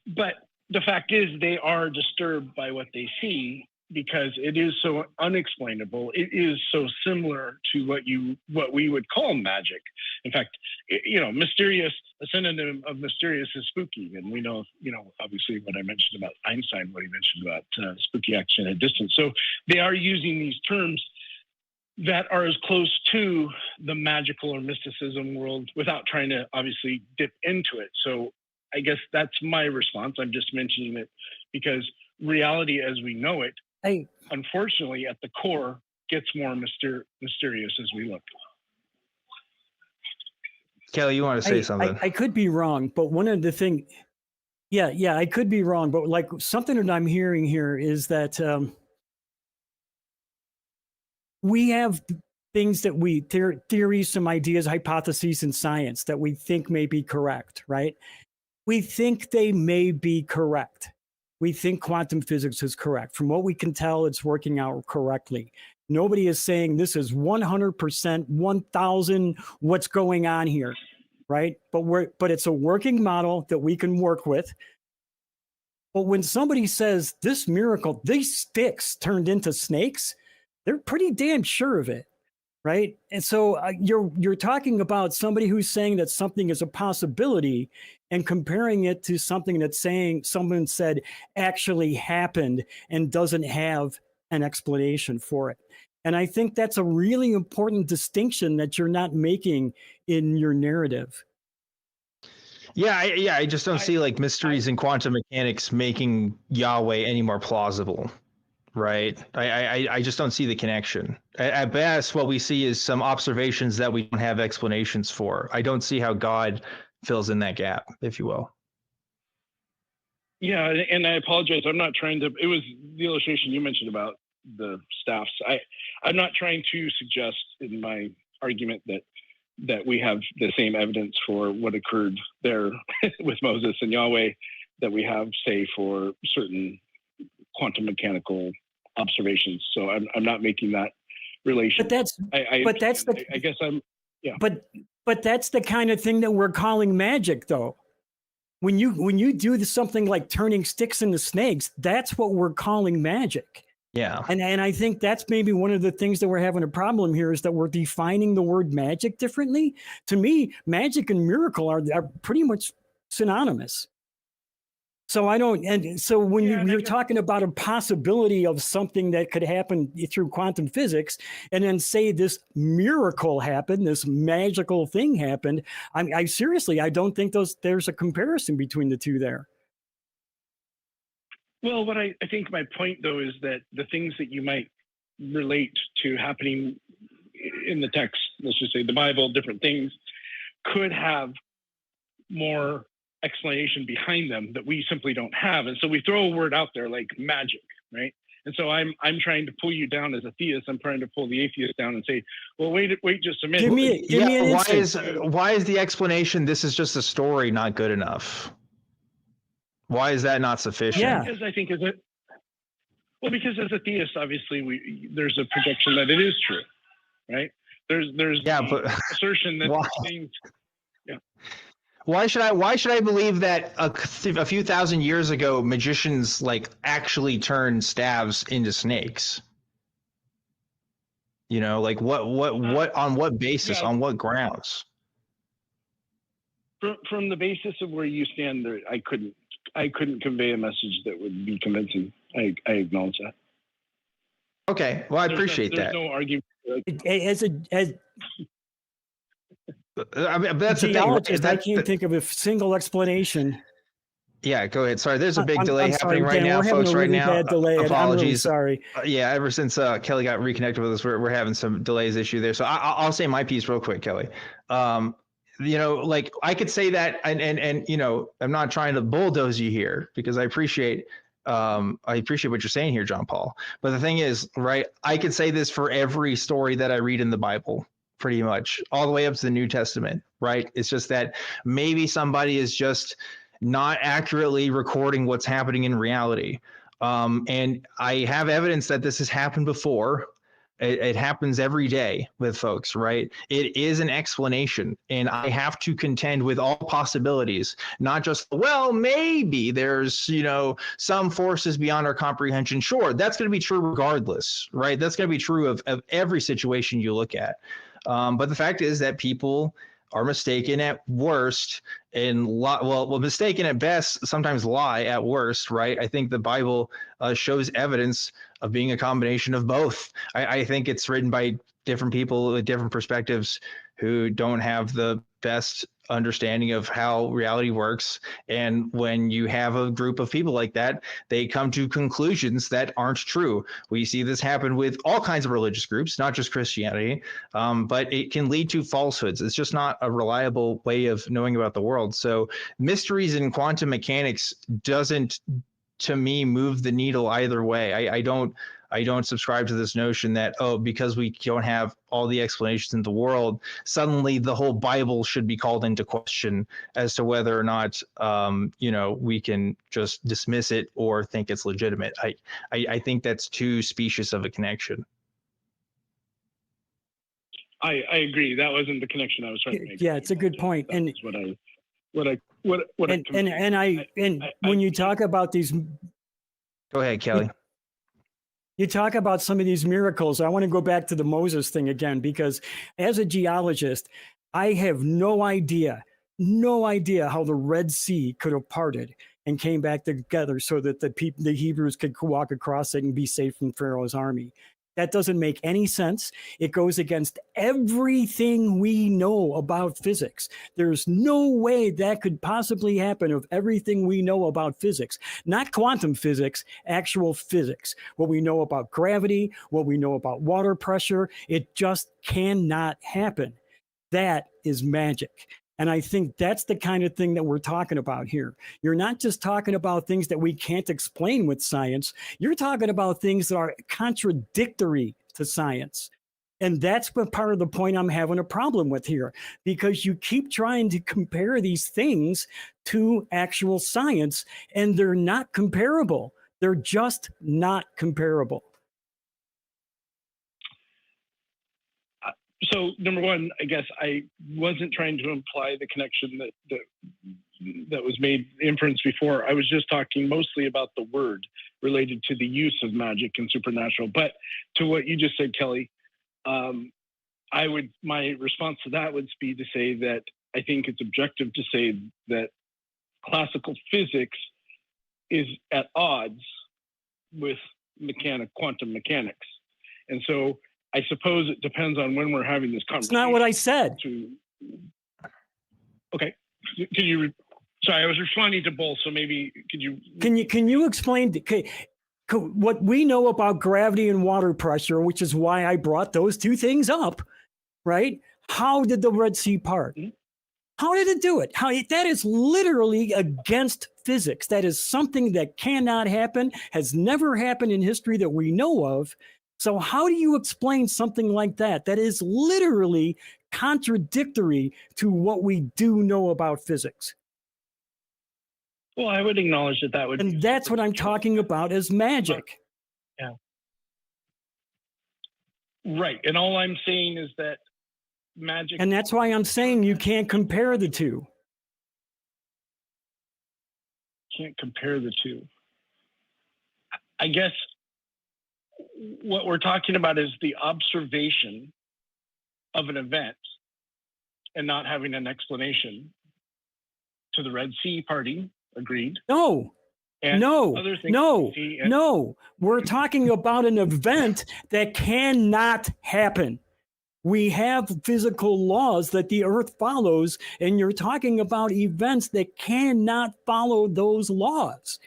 but the fact is, they are disturbed by what they see, because it is so unexplainable. It is so similar to what we would call magic. In fact, you know, mysterious, a synonym of mysterious is spooky. And we know, you know, obviously what I mentioned about Einstein, what he mentioned about spooky action at distance. So they are using these terms that are as close to the magical or mysticism world without trying to obviously dip into it. So I guess that's my response. I'm just mentioning it because reality as we know it, unfortunately, at the core, gets more mysterious as we look. Kelley, you want to say something? I could be wrong, but one of the things, yeah, I could be wrong, but like something that I'm hearing here is that we have things that theories, some ideas, hypotheses in science that we think may be correct, right? We think they may be correct. We think quantum physics is correct. From what we can tell, it's working out correctly. Nobody is saying this is 100%, 1,000 what's going on here, right? But it's a working model that we can work with. But when somebody says this miracle, these sticks turned into snakes, they're pretty damn sure of it, right? And so you're talking about somebody who's saying that something is a possibility and comparing it to something that's saying someone said actually happened and doesn't have an explanation for it. And I think that's a really important distinction that you're not making in your narrative. Yeah, I just don't see like mysteries in quantum mechanics making Yahweh any more plausible, right? I just don't see the connection. At best, what we see is some observations that we don't have explanations for. I don't see how God fills in that gap, if you will. Yeah, and I apologize. I'm not trying to. It was the illustration you mentioned about the staffs. I'm not trying to suggest in my argument that we have the same evidence for what occurred there with Moses and Yahweh that we have, say, for certain quantum mechanical observations. So I'm not making that relation. But I guess I'm. Yeah. But that's the kind of thing that we're calling magic, though. When you do something like turning sticks into snakes, that's what we're calling magic. Yeah. And I think that's maybe one of the things that we're having a problem here is that we're defining the word magic differently. To me, magic and miracle are pretty much synonymous. So so when you're talking about a possibility of something that could happen through quantum physics, and then say this miracle happened, this magical thing happened, I seriously, I don't think there's a comparison between the two there. Well, what I think my point, though, is that the things that you might relate to happening in the text, let's just say the Bible, different things, could have more explanation behind them that we simply don't have. And so we throw a word out there like magic, right? And so I'm trying to pull you down as a theist. I'm trying to pull the atheist down and say, well, wait just a minute. Give me an why is the explanation this is just a story not good enough? Why is that not sufficient? Yeah. Because I think because as a theist, obviously there's a projection that it is true, right? There's but assertion that things. Yeah. Why should I believe that a few thousand years ago magicians like actually turned staves into snakes? You know, like what on what basis, on what grounds? From the basis of where you stand there, I couldn't convey a message that would be convincing. I acknowledge that. Okay, well, I appreciate that. There's no argument. I mean, that's the thing. I can't think of a single explanation. Yeah, go ahead. Sorry, there's a big delay happening right now, we're folks. Having a really bad delay. Apologies. I'm really sorry. Yeah, ever since Kelley got reconnected with us, we're having some delays issue there. So I'll say my piece real quick, Kelley. You know, like I could say that, and you know, I'm not trying to bulldoze you here because I appreciate what you're saying here, John Paul. But the thing is, right, I could say this for every story that I read in the Bible, pretty much all the way up to the New Testament, right? It's just that maybe somebody is just not accurately recording what's happening in reality. And I have evidence that this has happened before. It happens every day with folks, right? It is an explanation, and I have to contend with all possibilities, not just, well, maybe there's, you know, some forces beyond our comprehension. Sure, that's going to be true regardless, right? That's going to be true of every situation you look at. But the fact is that people are mistaken at worst and mistaken at best, sometimes lie at worst, right? I think the Bible shows evidence of being a combination of both. I think it's written by different people with different perspectives who don't have the best understanding of how reality works. And when you have a group of people like that, they come to conclusions that aren't true. We see this happen with all kinds of religious groups, not just Christianity, but it can lead to falsehoods. It's just not a reliable way of knowing about the world. So mysteries in quantum mechanics doesn't, to me, move the needle either way. I don't subscribe to this notion that, oh, because we don't have all the explanations in the world, suddenly the whole Bible should be called into question as to whether or not, you know, we can just dismiss it or think it's legitimate. I think that's too specious of a connection. I agree. That wasn't the connection I was trying to make. Yeah, it's a good point. And when you talk about these, go ahead, Kelley. You talk about some of these miracles. I want to go back to the Moses thing again, because as a geologist, I have no idea how the Red Sea could have parted and came back together so that the Hebrews could walk across it and be safe from Pharaoh's army. That doesn't make any sense. It goes against everything we know about physics. There's no way that could possibly happen of everything we know about physics. Not quantum physics, actual physics. What we know about gravity, what we know about water pressure, it just cannot happen. That is magic. And I think that's the kind of thing that we're talking about here. You're not just talking about things that we can't explain with science. You're talking about things that are contradictory to science. And that's part of the point I'm having a problem with here, because you keep trying to compare these things to actual science, and they're not comparable. They're just not comparable. So number one, I guess I wasn't trying to imply the connection that was made inference before. I was just talking mostly about the word related to the use of magic and supernatural. But to what you just said, Kelley, my response to that would be to say that I think it's objective to say that classical physics is at odds with quantum mechanics. And so I suppose it depends on when we're having this conversation. It's not what I said. Okay. Sorry, I was responding to both, so maybe could you... Can you explain what we know about gravity and water pressure, which is why I brought those two things up, right? How did the Red Sea part? Mm-hmm. How did it do it? That is literally against physics. That is something that cannot happen, has never happened in history that we know of. So how do you explain something like that? That is literally contradictory to what we do know about physics. Well, I would acknowledge that would. And that's what I'm talking about as magic. Yeah. Right. And all I'm saying is that magic. And that's why I'm saying you can't compare the two. Can't compare the two. I guess what we're talking about is the observation of an event and not having an explanation to the Red Sea party. Agreed. No. We're talking about an event that cannot happen. We have physical laws that the earth follows, and you're talking about events that cannot follow those laws.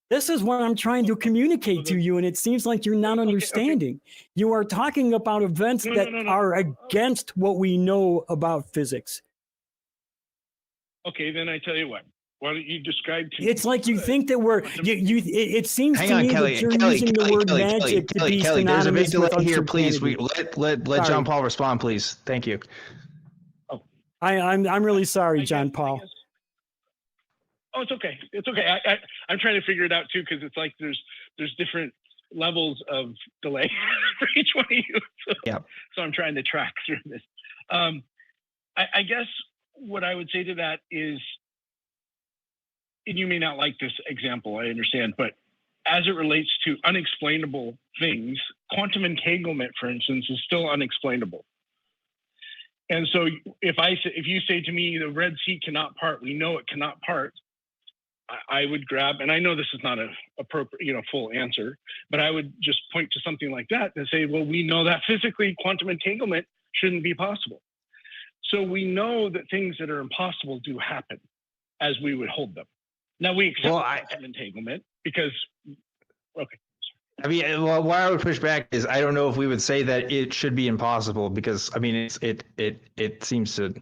This is what I'm trying to communicate to you, and it seems like you're not understanding. Okay. You are talking about events that are against what we know about physics. Okay, then I tell you what. Why don't you describe to me? It's like you think that we're it seems to me that you're using the word magic to be synonymous. There's a big delay here, please. Let John Paul respond, please. Thank you. Oh, I'm really sorry, John Paul. Oh, it's okay. It's okay. I'm trying to figure it out too, because it's like there's different levels of delay for each one of you. So I'm trying to track through this. I guess what I would say to that is, and you may not like this example, I understand, but as it relates to unexplainable things, quantum entanglement, for instance, is still unexplainable. And so if you say to me, the Red Sea cannot part, we know it cannot part, I would grab, and I know this is not a appropriate, full answer, but I would just point to something like that and say, well, we know that physically quantum entanglement shouldn't be possible. So we know that things that are impossible do happen as we would hold them. Now we accept quantum entanglement because, okay. I mean, well, why I would push back is I don't know if we would say that it should be impossible, because I mean it seems to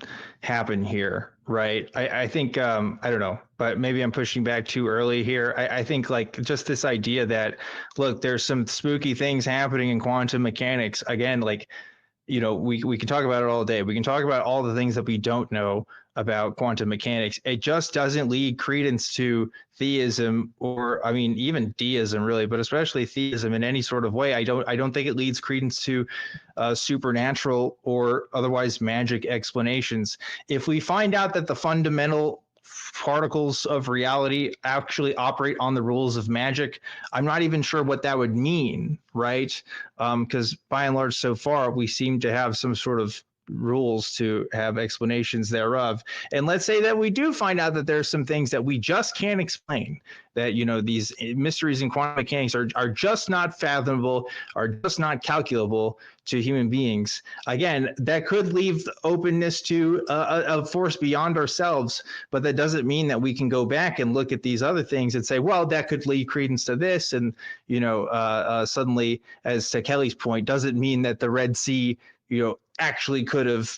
happen here, right? I think I don't know, but maybe I'm pushing back too early here. I think like just this idea that, look, there's some spooky things happening in quantum mechanics. Again, like, we can talk about it all day. We can talk about all the things that we don't know. about quantum mechanics. It just doesn't lead credence to theism, or I mean even deism really, but especially theism in any sort of way. I don't think it leads credence to supernatural or otherwise magic explanations. If we find out that the fundamental particles of reality actually operate on the rules of magic, I'm not even sure what that would mean, right? Because by and large, so far, we seem to have some sort of rules to have explanations thereof. And let's say that we do find out that there's some things that we just can't explain, that, you know, these mysteries in quantum mechanics are just not fathomable, are just not calculable to human beings. Again, that could leave openness to a force beyond ourselves, but that doesn't mean that we can go back and look at these other things and say, well, that could lead credence to this. And, you know, suddenly, as to Kelley's point, doesn't mean that the Red Sea, you know, actually could have,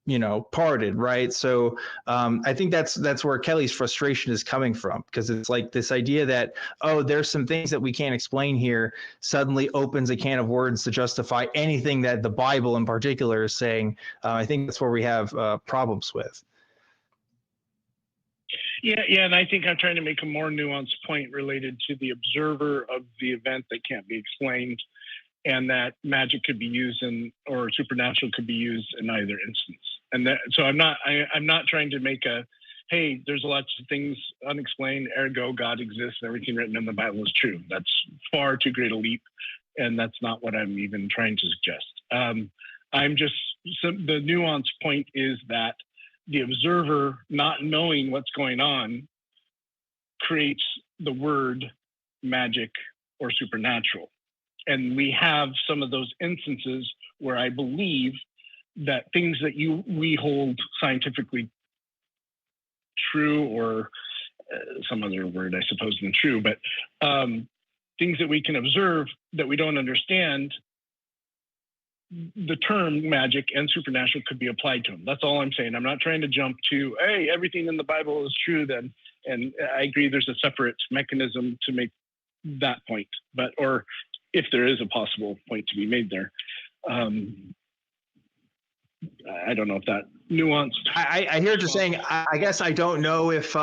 you know, parted, right? So I think that's where Kelley's frustration is coming from, because it's like this idea that, oh, there's some things that we can't explain here, suddenly opens a can of words to justify anything that the Bible in particular is saying. I think that's where we have problems with. Yeah, and I think I'm trying to make a more nuanced point related to the observer of the event that can't be explained, and that magic could be used or supernatural could be used in either instance. And that, so I'm not trying to make a, hey, there's lots of things unexplained, ergo God exists, and everything written in the Bible is true. That's far too great a leap, and that's not what I'm even trying to suggest. The nuanced point is that the observer not knowing what's going on creates the word magic or supernatural. And we have some of those instances where I believe that things that we hold scientifically true, or some other word, I suppose, than true, but things that we can observe that we don't understand, the term magic and supernatural could be applied to them. That's all I'm saying. I'm not trying to jump to, hey, everything in the Bible is true then. And I agree there's a separate mechanism to make that point, or if there is a possible point to be made there. I don't know if that nuanced. I hear what you're saying. I guess I don't know if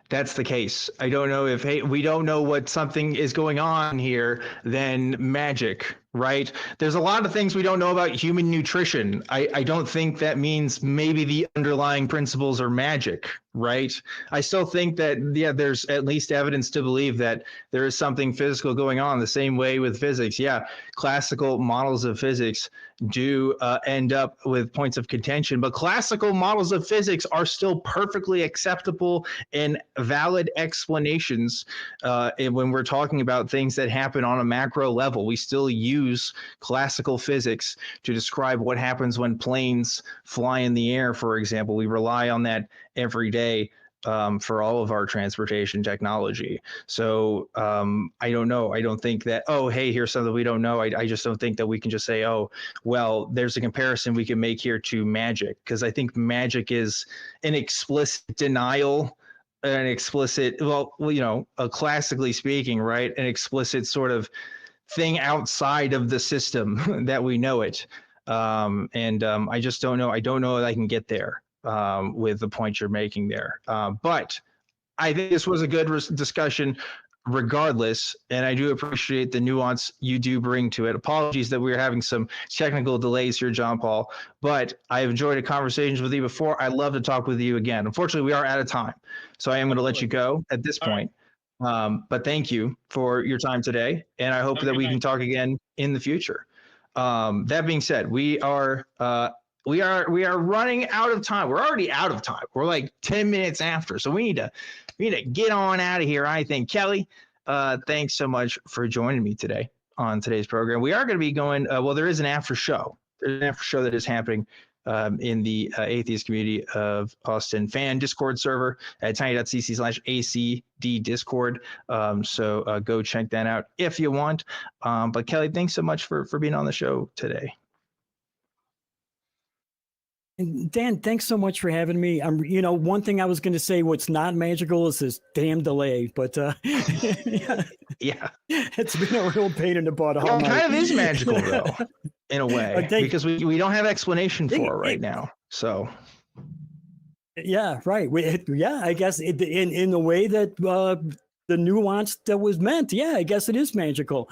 that's the case. I don't know if, hey, we don't know what something is going on here, then magic, right? There's a lot of things we don't know about human nutrition. I don't think that means maybe the underlying principles are magic, right? I still think that, yeah, there's at least evidence to believe that there is something physical going on, the same way with physics. Yeah, classical models of physics do end up with points of contention, but classical models of physics are still perfectly acceptable and valid explanations. And when we're talking about things that happen on a macro level, we still use classical physics to describe what happens when planes fly in the air, for example. We rely on that every day for all of our transportation technology. So I don't know. I don't think that, oh, hey, here's something we don't know. I just don't think that we can just say, oh, well, there's a comparison we can make here to magic, because I think magic is an explicit denial, an explicit, classically speaking, right, an explicit sort of thing outside of the system that we know it. I just don't know. I don't know that I can get there with the point you're making there. But I think this was a good discussion regardless, and I do appreciate the nuance you do bring to it. Apologies that we're having some technical delays here, John Paul, but I've enjoyed a conversation with you before. I'd love to talk with you again. Unfortunately, we are out of time, so I am going to let you go at this point. But thank you for your time today, and I hope that we can talk again in the future. That being said, we are running out of time. We're already out of time. We're like 10 minutes after, so we need to get on out of here, I think. Kelley, thanks so much for joining me today on today's program. We are going to be going, there is an after show. There's an after show that is happening in the atheist community of Austin fan Discord server at tiny.cc/ACD Discord. So go check that out if you want. But Kelley, thanks so much for being on the show today. And Dan, thanks so much for having me. One thing I was going to say, what's not magical is this damn delay, but yeah, it's been a real pain in the butt. Well, it kind of is magical though, in a way, because we don't have explanation for it right now. So Yeah, right. Yeah, I guess in the way that the nuance that was meant. Yeah, I guess it is magical.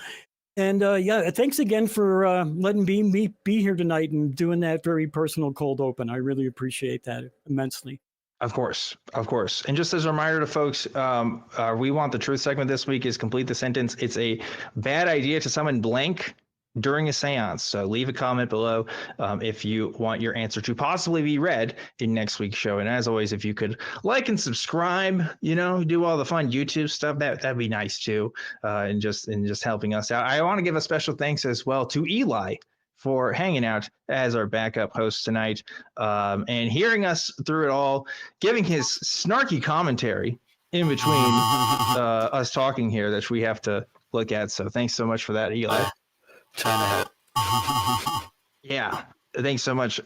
And yeah, thanks again for letting me be here tonight and doing that very personal cold open. I really appreciate that immensely. Of course, of course. And just as a reminder to folks, we want the truth segment this week is complete the sentence. It's a bad idea to summon blank during a seance. So leave a comment below if you want your answer to possibly be read in next week's show. And as always, if you could like and subscribe, do all the fun YouTube stuff, that'd be nice too. And just helping us out. I want to give a special thanks as well to Eli for hanging out as our backup host tonight and hearing us through it all, giving his snarky commentary in between us talking here that we have to look at. So thanks so much for that, Eli. China hat. Yeah, thanks so much.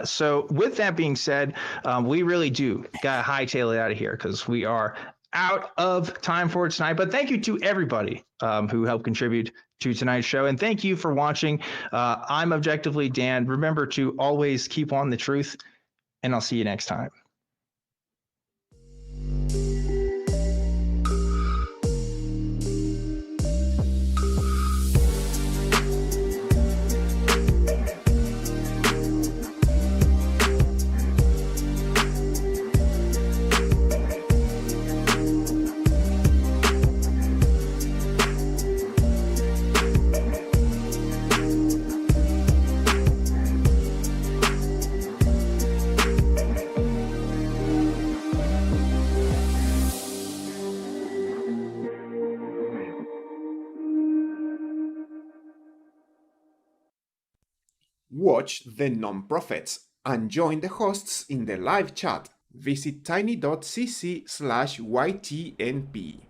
So with that being said, we really do got to hightail it out of here because we are out of time for tonight. But thank you to everybody who helped contribute to tonight's show. And thank you for watching. I'm Objectively Dan. Remember to always keep on the truth, and I'll see you next time. Watch The Non-Prophets and join the hosts in the live chat. Visit tiny.cc/ytnp.